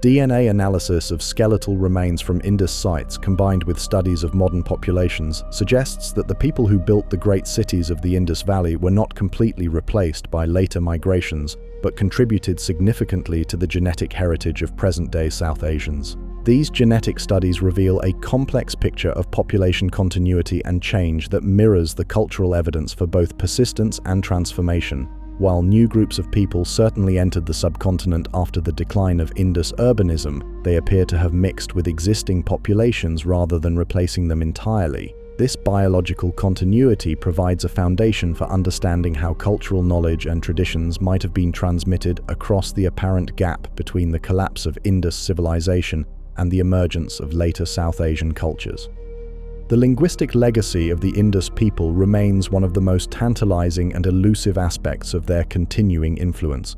S1: DNA analysis of skeletal remains from Indus sites combined with studies of modern populations suggests that the people who built the great cities of the Indus Valley were not completely replaced by later migrations, but contributed significantly to the genetic heritage of present-day South Asians. These genetic studies reveal a complex picture of population continuity and change that mirrors the cultural evidence for both persistence and transformation. While new groups of people certainly entered the subcontinent after the decline of Indus urbanism, they appear to have mixed with existing populations rather than replacing them entirely. This biological continuity provides a foundation for understanding how cultural knowledge and traditions might have been transmitted across the apparent gap between the collapse of Indus civilization and the emergence of later South Asian cultures. The linguistic legacy of the Indus people remains one of the most tantalizing and elusive aspects of their continuing influence.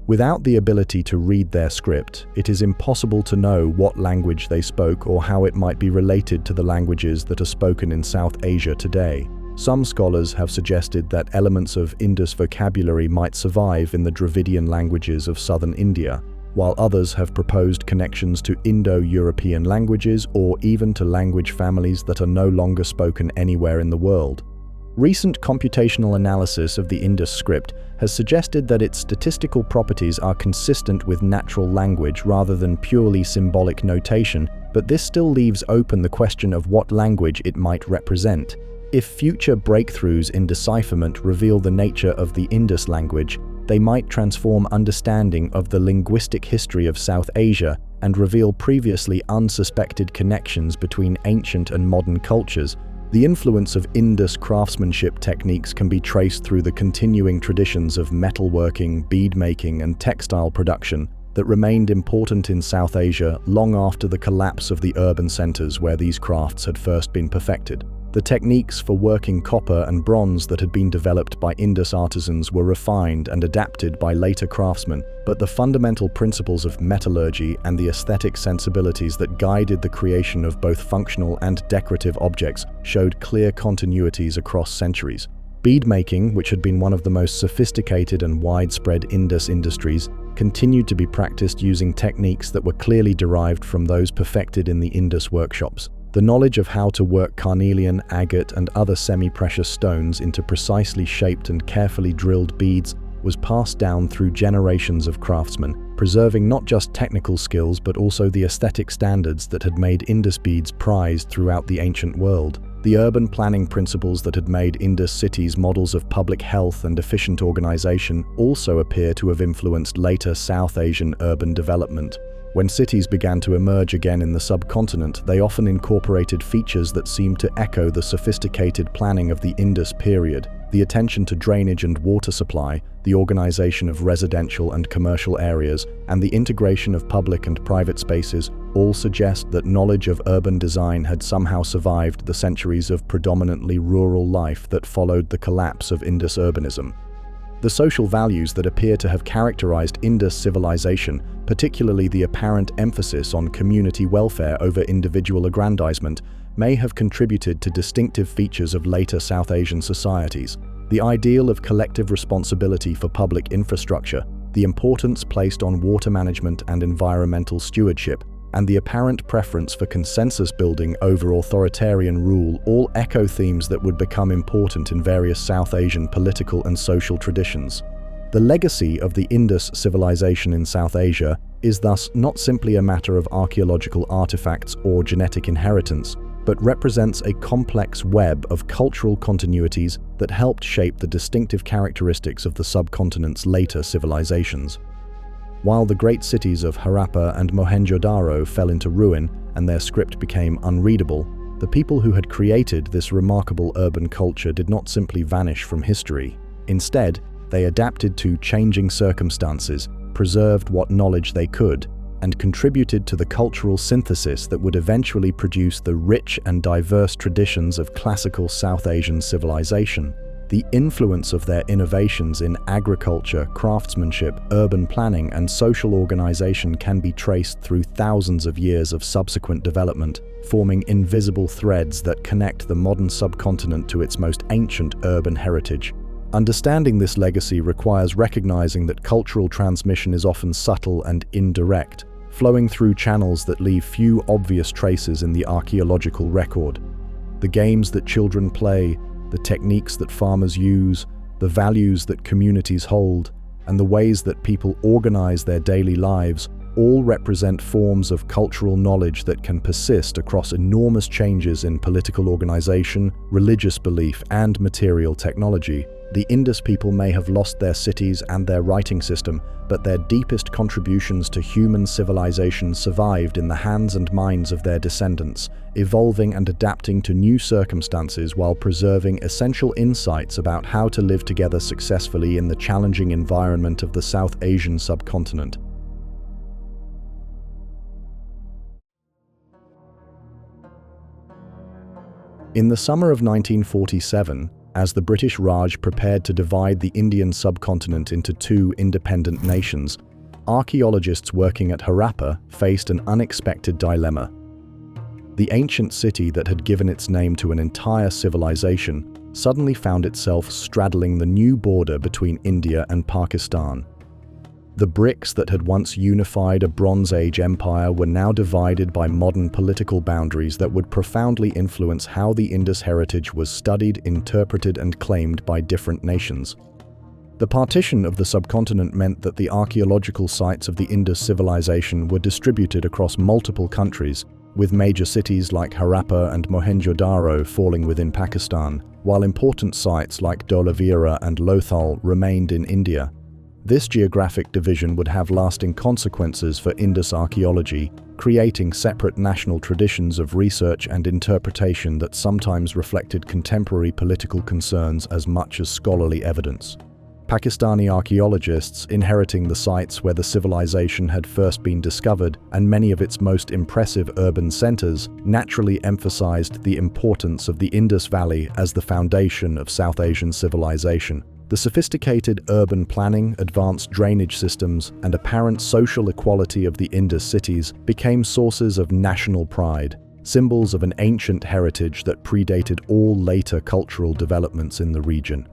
S1: Without the ability to read their script, it is impossible to know what language they spoke or how it might be related to the languages that are spoken in South Asia today. Some scholars have suggested that elements of Indus vocabulary might survive in the Dravidian languages of southern India, while others have proposed connections to Indo-European languages or even to language families that are no longer spoken anywhere in the world. Recent computational analysis of the Indus script has suggested that its statistical properties are consistent with natural language rather than purely symbolic notation, but this still leaves open the question of what language it might represent. If future breakthroughs in decipherment reveal the nature of the Indus language, they might transform understanding of the linguistic history of South Asia and reveal previously unsuspected connections between ancient and modern cultures. The influence of Indus craftsmanship techniques can be traced through the continuing traditions of metalworking, beadmaking, and textile production that remained important in South Asia long after the collapse of the urban centers where these crafts had first been perfected. The techniques for working copper and bronze that had been developed by Indus artisans were refined and adapted by later craftsmen, but the fundamental principles of metallurgy and the aesthetic sensibilities that guided the creation of both functional and decorative objects showed clear continuities across centuries. Beadmaking, which had been one of the most sophisticated and widespread Indus industries, continued to be practiced using techniques that were clearly derived from those perfected in the Indus workshops. The knowledge of how to work carnelian, agate, and other semi-precious stones into precisely shaped and carefully drilled beads was passed down through generations of craftsmen, preserving not just technical skills but also the aesthetic standards that had made Indus beads prized throughout the ancient world. The urban planning principles that had made Indus cities models of public health and efficient organization also appear to have influenced later South Asian urban development. When cities began to emerge again in the subcontinent, they often incorporated features that seemed to echo the sophisticated planning of the Indus period. The attention to drainage and water supply, the organization of residential and commercial areas, and the integration of public and private spaces all suggest that knowledge of urban design had somehow survived the centuries of predominantly rural life that followed the collapse of Indus urbanism. The social values that appear to have characterized Indus civilization, particularly the apparent emphasis on community welfare over individual aggrandizement, may have contributed to distinctive features of later South Asian societies. The ideal of collective responsibility for public infrastructure, the importance placed on water management and environmental stewardship, and the apparent preference for consensus building over authoritarian rule all echo themes that would become important in various South Asian political and social traditions. The legacy of the Indus civilization in South Asia is thus not simply a matter of archaeological artifacts or genetic inheritance, but represents a complex web of cultural continuities that helped shape the distinctive characteristics of the subcontinent's later civilizations. While the great cities of Harappa and Mohenjo-daro fell into ruin and their script became unreadable, the people who had created this remarkable urban culture did not simply vanish from history. Instead, they adapted to changing circumstances, preserved what knowledge they could, and contributed to the cultural synthesis that would eventually produce the rich and diverse traditions of classical South Asian civilization. The influence of their innovations in agriculture, craftsmanship, urban planning, and social organization can be traced through thousands of years of subsequent development, forming invisible threads that connect the modern subcontinent to its most ancient urban heritage. Understanding this legacy requires recognizing that cultural transmission is often subtle and indirect, flowing through channels that leave few obvious traces in the archaeological record. The games that children play, the techniques that farmers use, the values that communities hold, and the ways that people organize their daily lives all represent forms of cultural knowledge that can persist across enormous changes in political organization, religious belief, and material technology. The Indus people may have lost their cities and their writing system, but their deepest contributions to human civilization survived in the hands and minds of their descendants, evolving and adapting to new circumstances while preserving essential insights about how to live together successfully in the challenging environment of the South Asian subcontinent. In the summer of 1947, as the British Raj prepared to divide the Indian subcontinent into two independent nations, archaeologists working at Harappa faced an unexpected dilemma. The ancient city that had given its name to an entire civilization suddenly found itself straddling the new border between India and Pakistan. The bricks that had once unified a Bronze Age empire were now divided by modern political boundaries that would profoundly influence how the Indus heritage was studied, interpreted, and claimed by different nations. The partition of the subcontinent meant that the archaeological sites of the Indus civilization were distributed across multiple countries, with major cities like Harappa and Mohenjo-daro falling within Pakistan, while important sites like Dholavira and Lothal remained in India. This geographic division would have lasting consequences for Indus archaeology, creating separate national traditions of research and interpretation that sometimes reflected contemporary political concerns as much as scholarly evidence. Pakistani archaeologists, inheriting the sites where the civilization had first been discovered and many of its most impressive urban centers, naturally emphasized the importance of the Indus Valley as the foundation of South Asian civilization. The sophisticated urban planning, advanced drainage systems, and apparent social equality of the Indus cities became sources of national pride, symbols of an ancient heritage that predated all later cultural developments in the region.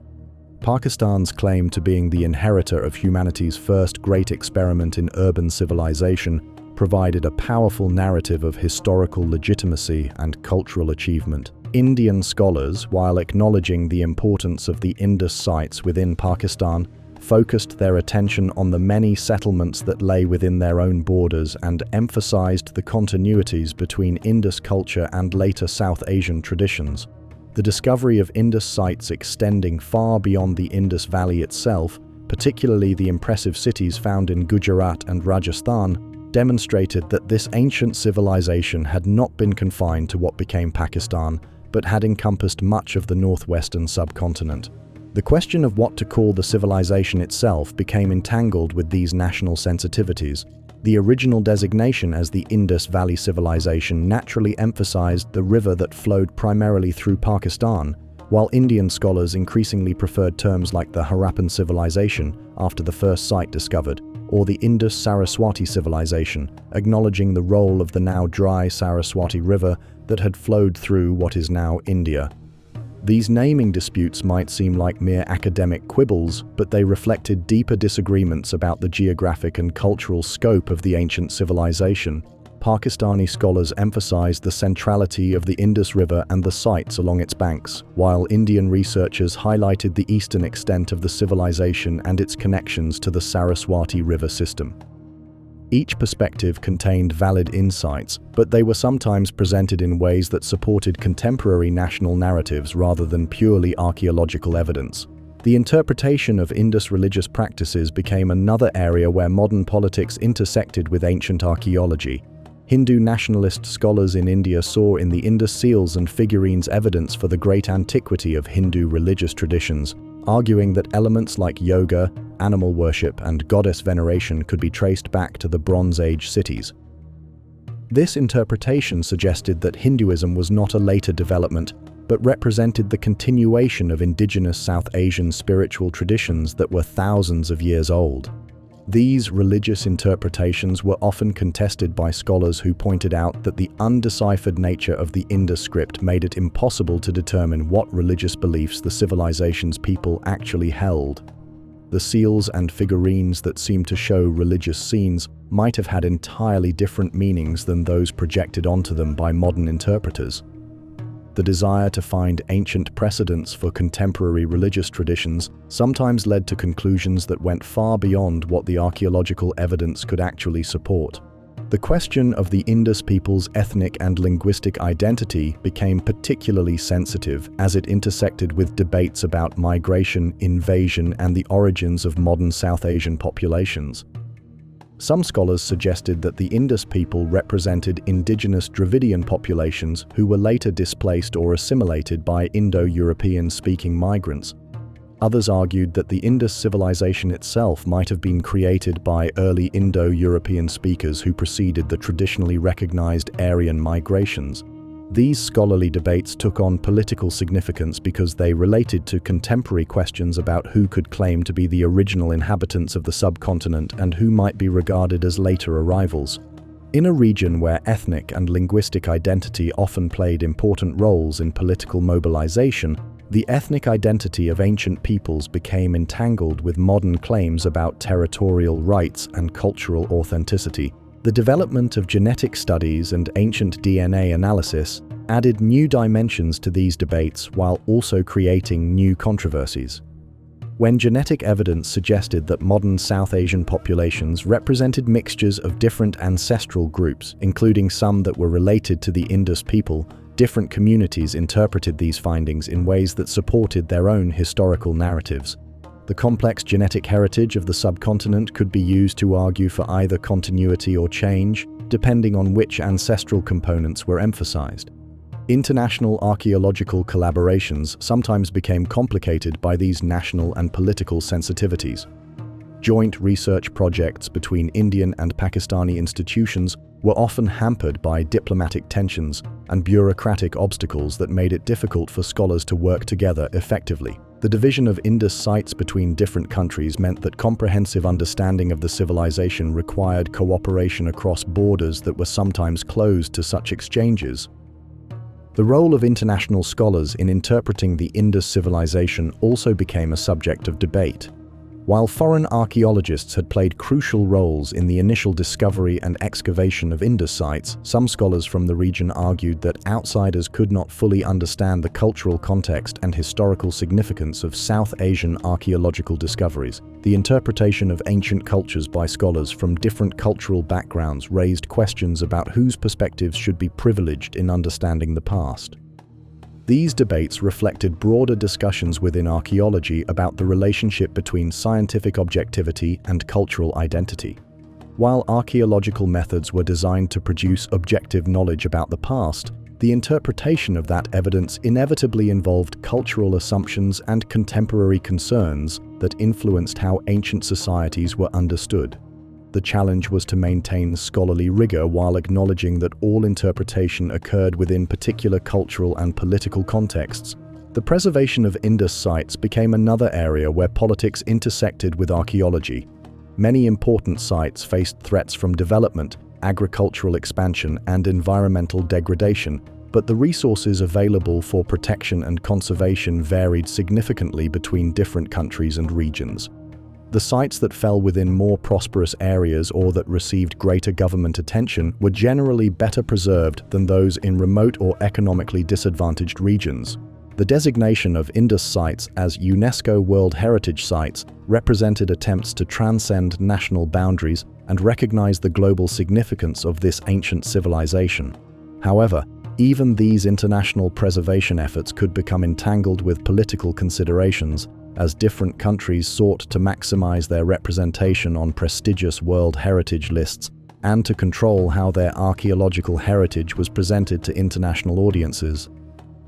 S1: Pakistan's claim to being the inheritor of humanity's first great experiment in urban civilization provided a powerful narrative of historical legitimacy and cultural achievement. Indian scholars, while acknowledging the importance of the Indus sites within Pakistan, focused their attention on the many settlements that lay within their own borders and emphasized the continuities between Indus culture and later South Asian traditions. The discovery of Indus sites extending far beyond the Indus Valley itself, particularly the impressive cities found in Gujarat and Rajasthan, demonstrated that this ancient civilization had not been confined to what became Pakistan, but had encompassed much of the northwestern subcontinent. The question of what to call the civilization itself became entangled with these national sensitivities. The original designation as the Indus Valley Civilization naturally emphasized the river that flowed primarily through Pakistan, while Indian scholars increasingly preferred terms like the Harappan Civilization after the first site discovered, or the Indus Saraswati Civilization, acknowledging the role of the now dry Saraswati River that had flowed through what is now India. These naming disputes might seem like mere academic quibbles, but they reflected deeper disagreements about the geographic and cultural scope of the ancient civilization. Pakistani scholars emphasized the centrality of the Indus River and the sites along its banks, while Indian researchers highlighted the eastern extent of the civilization and its connections to the Saraswati River system. Each perspective contained valid insights, but they were sometimes presented in ways that supported contemporary national narratives rather than purely archaeological evidence. The interpretation of Indus religious practices became another area where modern politics intersected with ancient archaeology. Hindu nationalist scholars in India saw in the Indus seals and figurines evidence for the great antiquity of Hindu religious traditions, arguing that elements like yoga, animal worship, and goddess veneration could be traced back to the Bronze Age cities. This interpretation suggested that Hinduism was not a later development, but represented the continuation of indigenous South Asian spiritual traditions that were thousands of years old. These religious interpretations were often contested by scholars who pointed out that the undeciphered nature of the Indus script made it impossible to determine what religious beliefs the civilization's people actually held. The seals and figurines that seemed to show religious scenes might have had entirely different meanings than those projected onto them by modern interpreters. The desire to find ancient precedents for contemporary religious traditions sometimes led to conclusions that went far beyond what the archaeological evidence could actually support. The question of the Indus people's ethnic and linguistic identity became particularly sensitive as it intersected with debates about migration, invasion, and the origins of modern South Asian populations. Some scholars suggested that the Indus people represented indigenous Dravidian populations who were later displaced or assimilated by Indo-European-speaking migrants. Others argued that the Indus civilization itself might have been created by early Indo-European speakers who preceded the traditionally recognized Aryan migrations. These scholarly debates took on political significance because they related to contemporary questions about who could claim to be the original inhabitants of the subcontinent and who might be regarded as later arrivals. In a region where ethnic and linguistic identity often played important roles in political mobilization, the ethnic identity of ancient peoples became entangled with modern claims about territorial rights and cultural authenticity. The development of genetic studies and ancient DNA analysis added new dimensions to these debates while also creating new controversies. When genetic evidence suggested that modern South Asian populations represented mixtures of different ancestral groups, including some that were related to the Indus people, different communities interpreted these findings in ways that supported their own historical narratives. The complex genetic heritage of the subcontinent could be used to argue for either continuity or change, depending on which ancestral components were emphasized. International archaeological collaborations sometimes became complicated by these national and political sensitivities. Joint research projects between Indian and Pakistani institutions were often hampered by diplomatic tensions and bureaucratic obstacles that made it difficult for scholars to work together effectively. The division of Indus sites between different countries meant that comprehensive understanding of the civilization required cooperation across borders that were sometimes closed to such exchanges. The role of international scholars in interpreting the Indus civilization also became a subject of debate. While foreign archaeologists had played crucial roles in the initial discovery and excavation of Indus sites, some scholars from the region argued that outsiders could not fully understand the cultural context and historical significance of South Asian archaeological discoveries. The interpretation of ancient cultures by scholars from different cultural backgrounds raised questions about whose perspectives should be privileged in understanding the past. These debates reflected broader discussions within archaeology about the relationship between scientific objectivity and cultural identity. While archaeological methods were designed to produce objective knowledge about the past, the interpretation of that evidence inevitably involved cultural assumptions and contemporary concerns that influenced how ancient societies were understood. The challenge was to maintain scholarly rigor while acknowledging that all interpretation occurred within particular cultural and political contexts. The preservation of Indus sites became another area where politics intersected with archaeology. Many important sites faced threats from development, agricultural expansion, and environmental degradation, but the resources available for protection and conservation varied significantly between different countries and regions. The sites that fell within more prosperous areas or that received greater government attention were generally better preserved than those in remote or economically disadvantaged regions. The designation of Indus sites as UNESCO World Heritage Sites represented attempts to transcend national boundaries and recognize the global significance of this ancient civilization. However, even these international preservation efforts could become entangled with political considerations, as different countries sought to maximize their representation on prestigious World Heritage lists and to control how their archaeological heritage was presented to international audiences.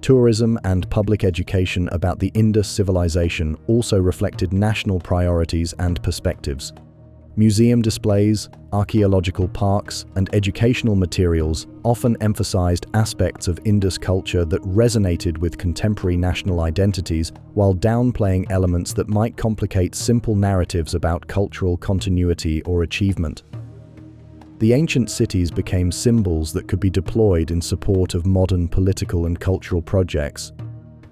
S1: Tourism and public education about the Indus civilization also reflected national priorities and perspectives. Museum displays, archaeological parks, and educational materials often emphasized aspects of Indus culture that resonated with contemporary national identities while downplaying elements that might complicate simple narratives about cultural continuity or achievement. The ancient cities became symbols that could be deployed in support of modern political and cultural projects.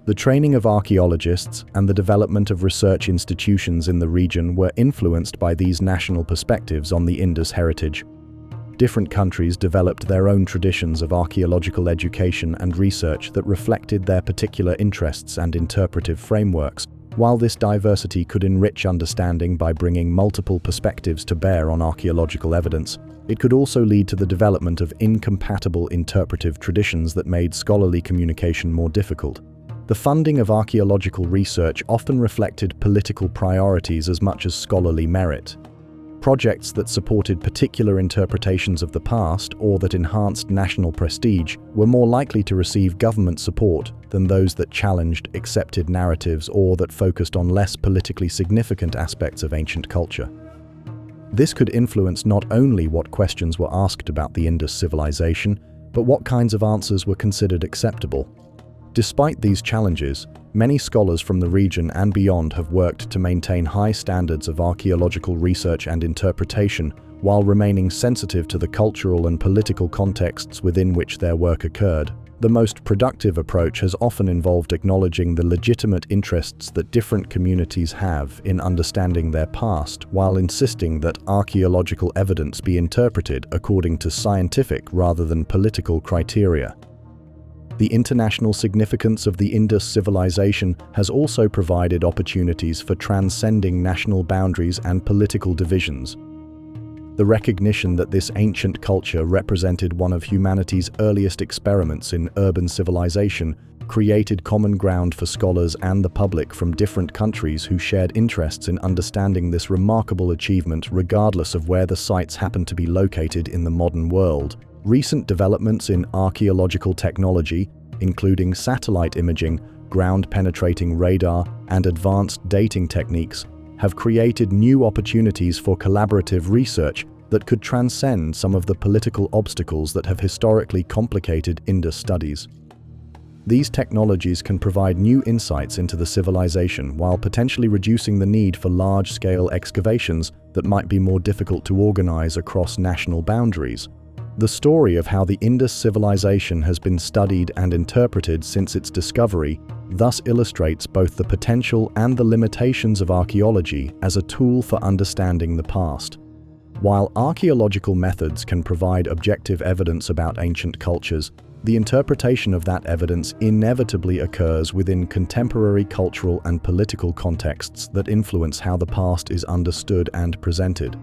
S1: The training of archaeologists and the development of research institutions in the region were influenced by these national perspectives on the Indus heritage. Different countries developed their own traditions of archaeological education and research that reflected their particular interests and interpretive frameworks. While this diversity could enrich understanding by bringing multiple perspectives to bear on archaeological evidence, it could also lead to the development of incompatible interpretive traditions that made scholarly communication more difficult. The funding of archaeological research often reflected political priorities as much as scholarly merit. Projects that supported particular interpretations of the past or that enhanced national prestige were more likely to receive government support than those that challenged accepted narratives or that focused on less politically significant aspects of ancient culture. This could influence not only what questions were asked about the Indus civilization, But what kinds of answers were considered acceptable? Despite these challenges, many scholars from the region and beyond have worked to maintain high standards of archaeological research and interpretation while remaining sensitive to the cultural and political contexts within which their work occurred. The most productive approach has often involved acknowledging the legitimate interests that different communities have in understanding their past, while insisting that archaeological evidence be interpreted according to scientific rather than political criteria. The international significance of the Indus Civilization has also provided opportunities for transcending national boundaries and political divisions. The recognition that this ancient culture represented one of humanity's earliest experiments in urban civilization created common ground for scholars and the public from different countries who shared interests in understanding this remarkable achievement regardless of where the sites happen to be located in the modern world. Recent developments in archaeological technology, including satellite imaging, ground-penetrating radar, and advanced dating techniques, have created new opportunities for collaborative research that could transcend some of the political obstacles that have historically complicated Indus studies. These technologies can provide new insights into the civilization while potentially reducing the need for large-scale excavations that might be more difficult to organize across national boundaries. The story of how the Indus civilization has been studied and interpreted since its discovery thus illustrates both the potential and the limitations of archaeology as a tool for understanding the past. While archaeological methods can provide objective evidence about ancient cultures, the interpretation of that evidence inevitably occurs within contemporary cultural and political contexts that influence how the past is understood and presented.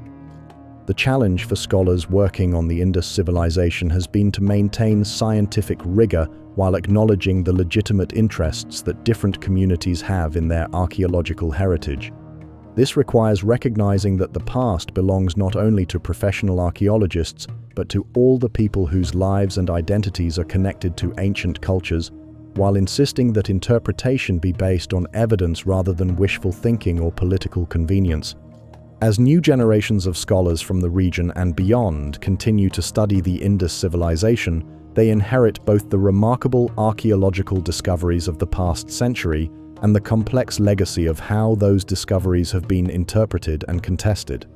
S1: The challenge for scholars working on the Indus civilization has been to maintain scientific rigor while acknowledging the legitimate interests that different communities have in their archaeological heritage. This requires recognizing that the past belongs not only to professional archaeologists, but to all the people whose lives and identities are connected to ancient cultures, while insisting that interpretation be based on evidence rather than wishful thinking or political convenience. As new generations of scholars from the region and beyond continue to study the Indus civilization, they inherit both the remarkable archaeological discoveries of the past century and the complex legacy of how those discoveries have been interpreted and contested.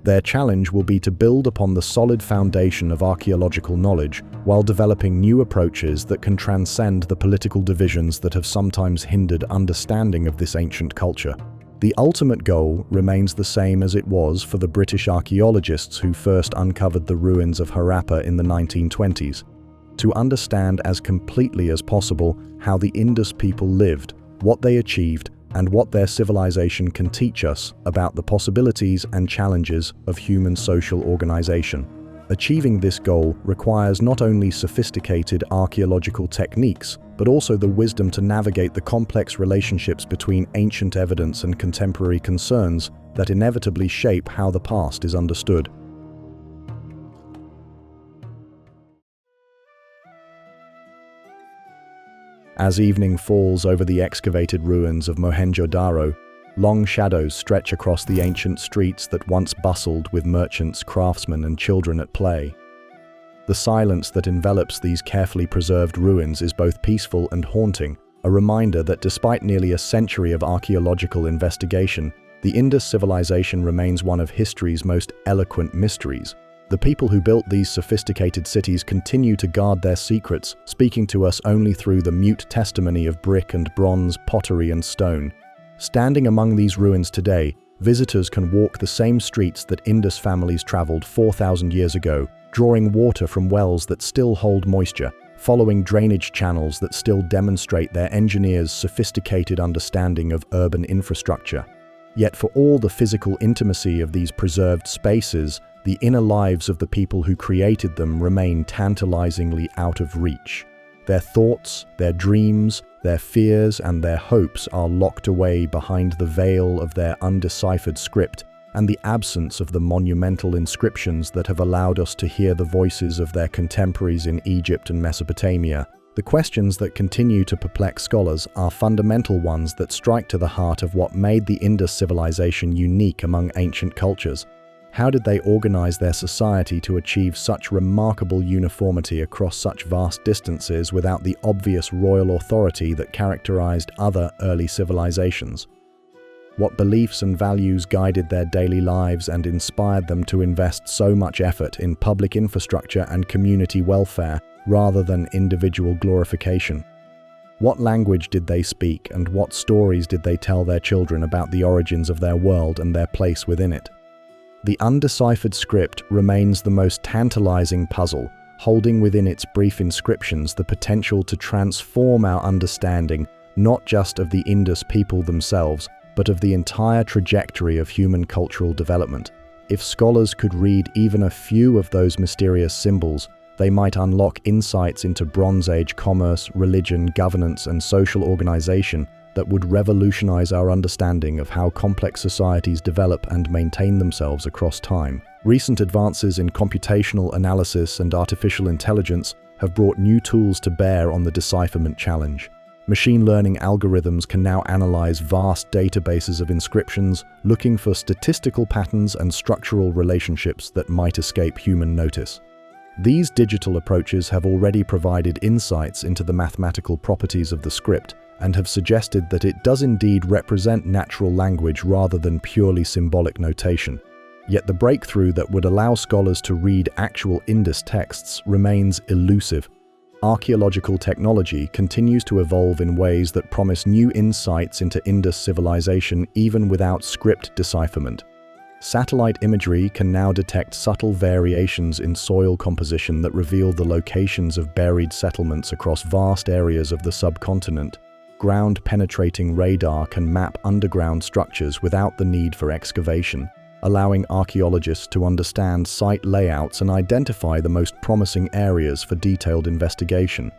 S1: Their challenge will be to build upon the solid foundation of archaeological knowledge while developing new approaches that can transcend the political divisions that have sometimes hindered understanding of this ancient culture. The ultimate goal remains the same as it was for the British archaeologists who first uncovered the ruins of Harappa in the 1920s: to understand as completely as possible how the Indus people lived, what they achieved, and what their civilization can teach us about the possibilities and challenges of human social organization. Achieving this goal requires not only sophisticated archaeological techniques, but also the wisdom to navigate the complex relationships between ancient evidence and contemporary concerns that inevitably shape how the past is understood. As evening falls over the excavated ruins of Mohenjo-daro, long shadows stretch across the ancient streets that once bustled with merchants, craftsmen, and children at play. The silence that envelops these carefully preserved ruins is both peaceful and haunting, a reminder that despite nearly a century of archaeological investigation, the Indus civilization remains one of history's most eloquent mysteries. The people who built these sophisticated cities continue to guard their secrets, speaking to us only through the mute testimony of brick and bronze, pottery and stone. Standing among these ruins today, visitors can walk the same streets that Indus families traveled 4,000 years ago, drawing water from wells that still hold moisture, following drainage channels that still demonstrate their engineers' sophisticated understanding of urban infrastructure. Yet for all the physical intimacy of these preserved spaces, the inner lives of the people who created them remain tantalizingly out of reach. Their thoughts, their dreams, their fears, and their hopes are locked away behind the veil of their undeciphered script and the absence of the monumental inscriptions that have allowed us to hear the voices of their contemporaries in Egypt and Mesopotamia. The questions that continue to perplex scholars are fundamental ones that strike to the heart of what made the Indus civilization unique among ancient cultures. How did they organize their society to achieve such remarkable uniformity across such vast distances without the obvious royal authority that characterized other early civilizations? What beliefs and values guided their daily lives and inspired them to invest so much effort in public infrastructure and community welfare rather than individual glorification? What language did they speak, and what stories did they tell their children about the origins of their world and their place within it? The undeciphered script remains the most tantalizing puzzle, holding within its brief inscriptions the potential to transform our understanding not just of the Indus people themselves, but of the entire trajectory of human cultural development. If scholars could read even a few of those mysterious symbols, they might unlock insights into Bronze Age commerce, religion, governance, and social organization that would revolutionize our understanding of how complex societies develop and maintain themselves across time. Recent advances in computational analysis and artificial intelligence have brought new tools to bear on the decipherment challenge. Machine learning algorithms can now analyze vast databases of inscriptions, looking for statistical patterns and structural relationships that might escape human notice. These digital approaches have already provided insights into the mathematical properties of the script and have suggested that it does indeed represent natural language rather than purely symbolic notation. Yet the breakthrough that would allow scholars to read actual Indus texts remains elusive. Archaeological technology continues to evolve in ways that promise new insights into Indus civilization even without script decipherment. Satellite imagery can now detect subtle variations in soil composition that reveal the locations of buried settlements across vast areas of the subcontinent. Ground-penetrating radar can map underground structures without the need for excavation, allowing archaeologists to understand site layouts and identify the most promising areas for detailed investigation.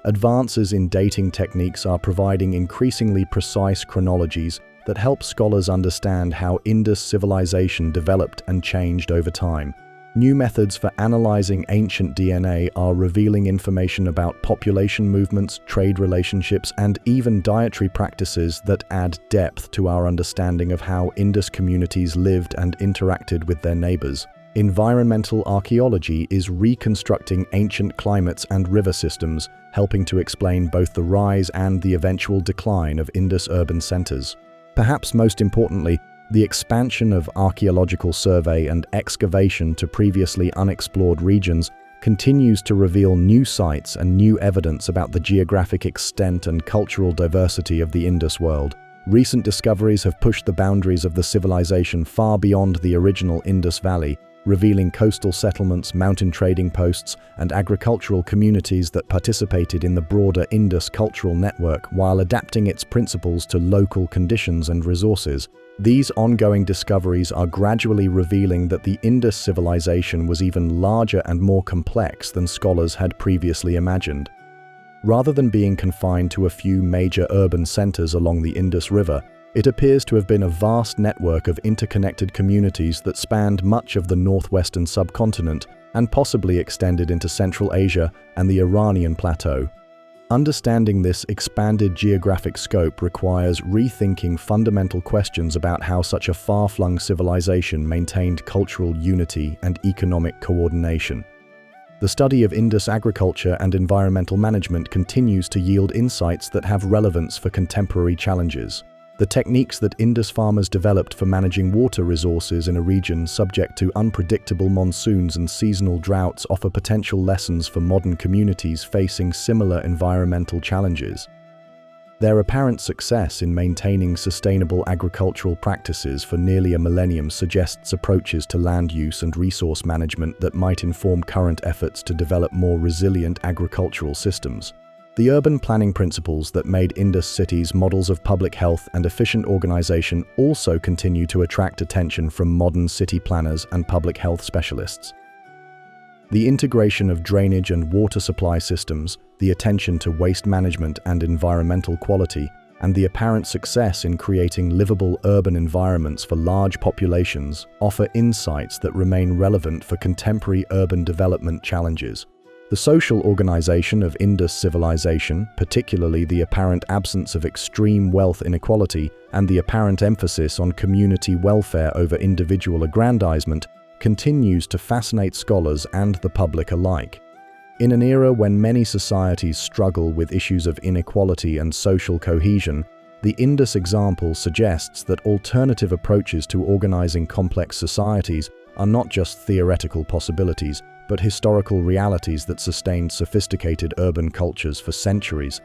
S1: Advances in dating techniques are providing increasingly precise chronologies that help scholars understand how Indus civilization developed and changed over time. New methods for analyzing ancient DNA are revealing information about population movements, trade relationships, and even dietary practices that add depth to our understanding of how Indus communities lived and interacted with their neighbors. Environmental archaeology is reconstructing ancient climates and river systems, helping to explain both the rise and the eventual decline of Indus urban centers. Perhaps most importantly, the expansion of archaeological survey and excavation to previously unexplored regions continues to reveal new sites and new evidence about the geographic extent and cultural diversity of the Indus world. Recent discoveries have pushed the boundaries of the civilization far beyond the original Indus Valley, revealing coastal settlements, mountain trading posts, and agricultural communities that participated in the broader Indus cultural network while adapting its principles to local conditions and resources. These ongoing discoveries are gradually revealing that the Indus civilization was even larger and more complex than scholars had previously imagined. Rather than being confined to a few major urban centers along the Indus River, it appears to have been a vast network of interconnected communities that spanned much of the northwestern subcontinent and possibly extended into Central Asia and the Iranian plateau. Understanding this expanded geographic scope requires rethinking fundamental questions about how such a far-flung civilization maintained cultural unity and economic coordination. The study of Indus agriculture and environmental management continues to yield insights that have relevance for contemporary challenges. The techniques that Indus farmers developed for managing water resources in a region subject to unpredictable monsoons and seasonal droughts offer potential lessons for modern communities facing similar environmental challenges. Their apparent success in maintaining sustainable agricultural practices for nearly a millennium suggests approaches to land use and resource management that might inform current efforts to develop more resilient agricultural systems. The urban planning principles that made Indus cities models of public health and efficient organization also continue to attract attention from modern city planners and public health specialists. The integration of drainage and water supply systems, the attention to waste management and environmental quality, and the apparent success in creating livable urban environments for large populations offer insights that remain relevant for contemporary urban development challenges. The social organization of Indus Civilization, particularly the apparent absence of extreme wealth inequality and the apparent emphasis on community welfare over individual aggrandizement, continues to fascinate scholars and the public alike. In an era when many societies struggle with issues of inequality and social cohesion, the Indus example suggests that alternative approaches to organizing complex societies are not just theoretical possibilities, but historical realities that sustained sophisticated urban cultures for centuries.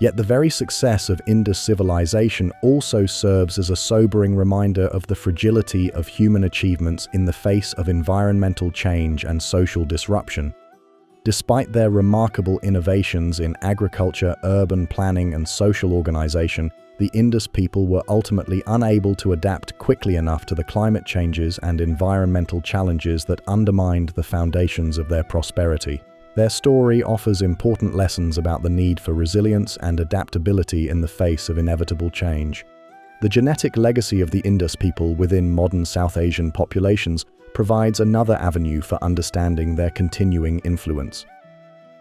S1: Yet the very success of Indus civilization also serves as a sobering reminder of the fragility of human achievements in the face of environmental change and social disruption. Despite their remarkable innovations in agriculture, urban planning, and social organization, the Indus people were ultimately unable to adapt quickly enough to the climate changes and environmental challenges that undermined the foundations of their prosperity. Their story offers important lessons about the need for resilience and adaptability in the face of inevitable change. The genetic legacy of the Indus people within modern South Asian populations provides another avenue for understanding their continuing influence.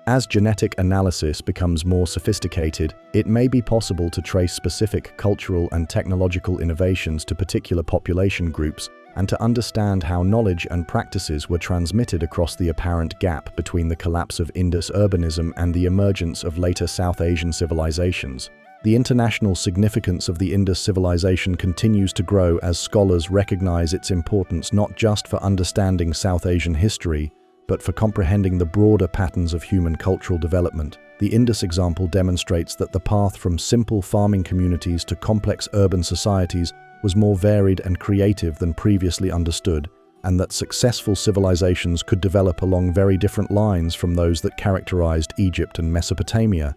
S1: As genetic analysis becomes more sophisticated, it may be possible to trace specific cultural and technological innovations to particular population groups and to understand how knowledge and practices were transmitted across the apparent gap between the collapse of Indus urbanism and the emergence of later South Asian civilizations. The international significance of the Indus civilization continues to grow as scholars recognize its importance not just for understanding South Asian history, but for comprehending the broader patterns of human cultural development. The Indus example demonstrates that the path from simple farming communities to complex urban societies was more varied and creative than previously understood, and that successful civilizations could develop along very different lines from those that characterized Egypt and Mesopotamia.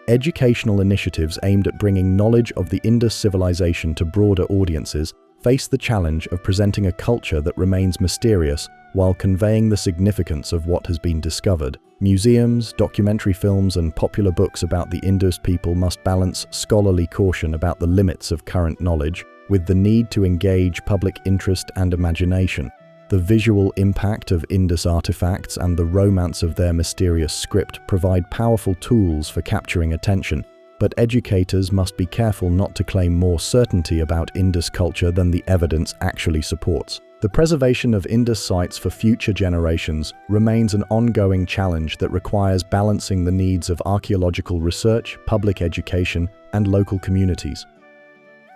S1: Educational initiatives aimed at bringing knowledge of the Indus civilization to broader audiences face the challenge of presenting a culture that remains mysterious while conveying the significance of what has been discovered. Museums, documentary films, and popular books about the Indus people must balance scholarly caution about the limits of current knowledge with the need to engage public interest and imagination. The visual impact of Indus artifacts and the romance of their mysterious script provide powerful tools for capturing attention, but educators must be careful not to claim more certainty about Indus culture than the evidence actually supports. The preservation of Indus sites for future generations remains an ongoing challenge that requires balancing the needs of archaeological research, public education, and local communities.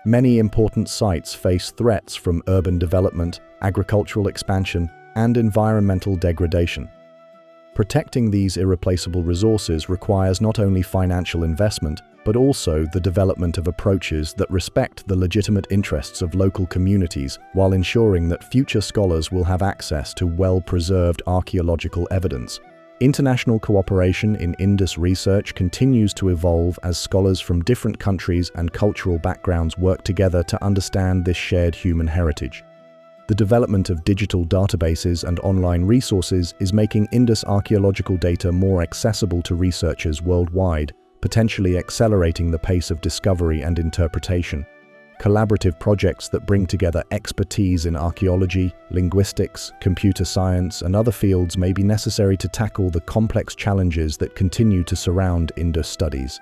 S1: Many important sites face threats from urban development, agricultural expansion, and environmental degradation. Protecting these irreplaceable resources requires not only financial investment, but also the development of approaches that respect the legitimate interests of local communities while ensuring that future scholars will have access to well-preserved archaeological evidence. International cooperation in Indus research continues to evolve as scholars from different countries and cultural backgrounds work together to understand this shared human heritage. The development of digital databases and online resources is making Indus archaeological data more accessible to researchers worldwide, potentially accelerating the pace of discovery and interpretation. Collaborative projects that bring together expertise in archaeology, linguistics, computer science, and other fields may be necessary to tackle the complex challenges that continue to surround Indus studies.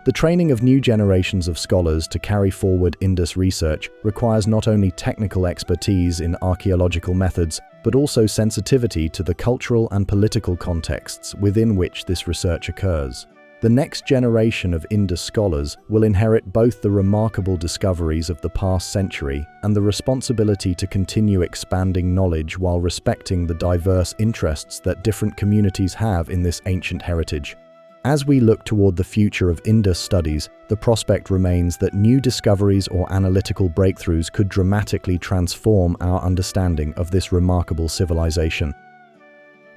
S1: The training of new generations of scholars to carry forward Indus research requires not only technical expertise in archaeological methods, but also sensitivity to the cultural and political contexts within which this research occurs. The next generation of Indus scholars will inherit both the remarkable discoveries of the past century and the responsibility to continue expanding knowledge while respecting the diverse interests that different communities have in this ancient heritage. As we look toward the future of Indus studies, the prospect remains that new discoveries or analytical breakthroughs could dramatically transform our understanding of this remarkable civilization.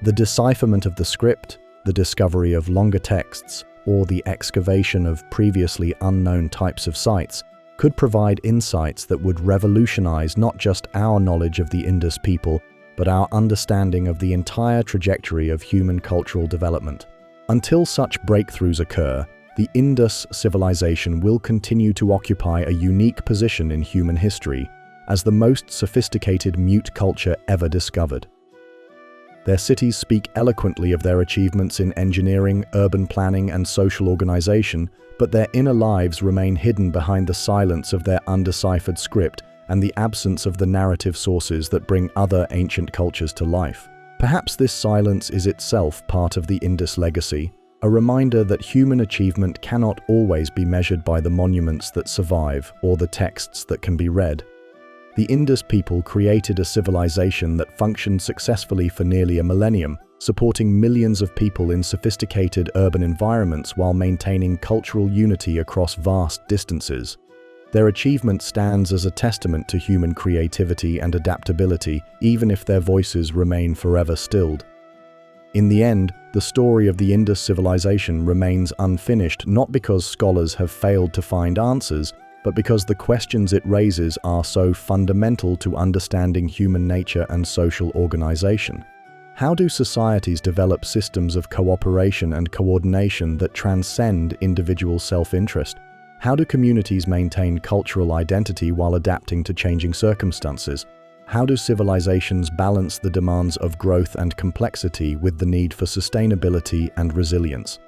S1: The decipherment of the script, the discovery of longer texts, or the excavation of previously unknown types of sites could provide insights that would revolutionize not just our knowledge of the Indus people, but our understanding of the entire trajectory of human cultural development. Until such breakthroughs occur, the Indus civilization will continue to occupy a unique position in human history as the most sophisticated mute culture ever discovered. Their cities speak eloquently of their achievements in engineering, urban planning, and social organization, but their inner lives remain hidden behind the silence of their undeciphered script and the absence of the narrative sources that bring other ancient cultures to life. Perhaps this silence is itself part of the Indus legacy, a reminder that human achievement cannot always be measured by the monuments that survive or the texts that can be read. The Indus people created a civilization that functioned successfully for nearly a millennium, supporting millions of people in sophisticated urban environments while maintaining cultural unity across vast distances. Their achievement stands as a testament to human creativity and adaptability, even if their voices remain forever stilled. In the end, the story of the Indus civilization remains unfinished, not because scholars have failed to find answers, but because the questions it raises are so fundamental to understanding human nature and social organization. How do societies develop systems of cooperation and coordination that transcend individual self-interest? How do communities maintain cultural identity while adapting to changing circumstances? How do civilizations balance the demands of growth and complexity with the need for sustainability and resilience?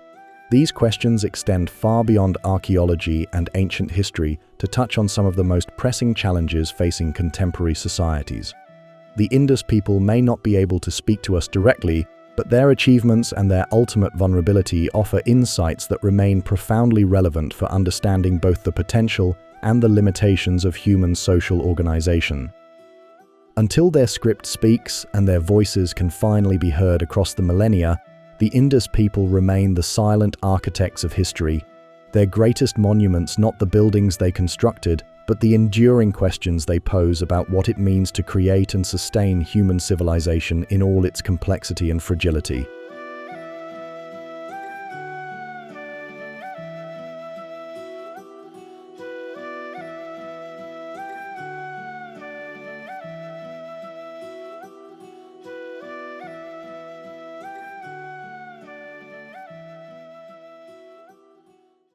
S1: These questions extend far beyond archaeology and ancient history to touch on some of the most pressing challenges facing contemporary societies. The Indus people may not be able to speak to us directly, but their achievements and their ultimate vulnerability offer insights that remain profoundly relevant for understanding both the potential and the limitations of human social organization. Until their script speaks and their voices can finally be heard across the millennia, the Indus people remain the silent architects of history, their greatest monuments not the buildings they constructed, but the enduring questions they pose about what it means to create and sustain human civilization in all its complexity and fragility.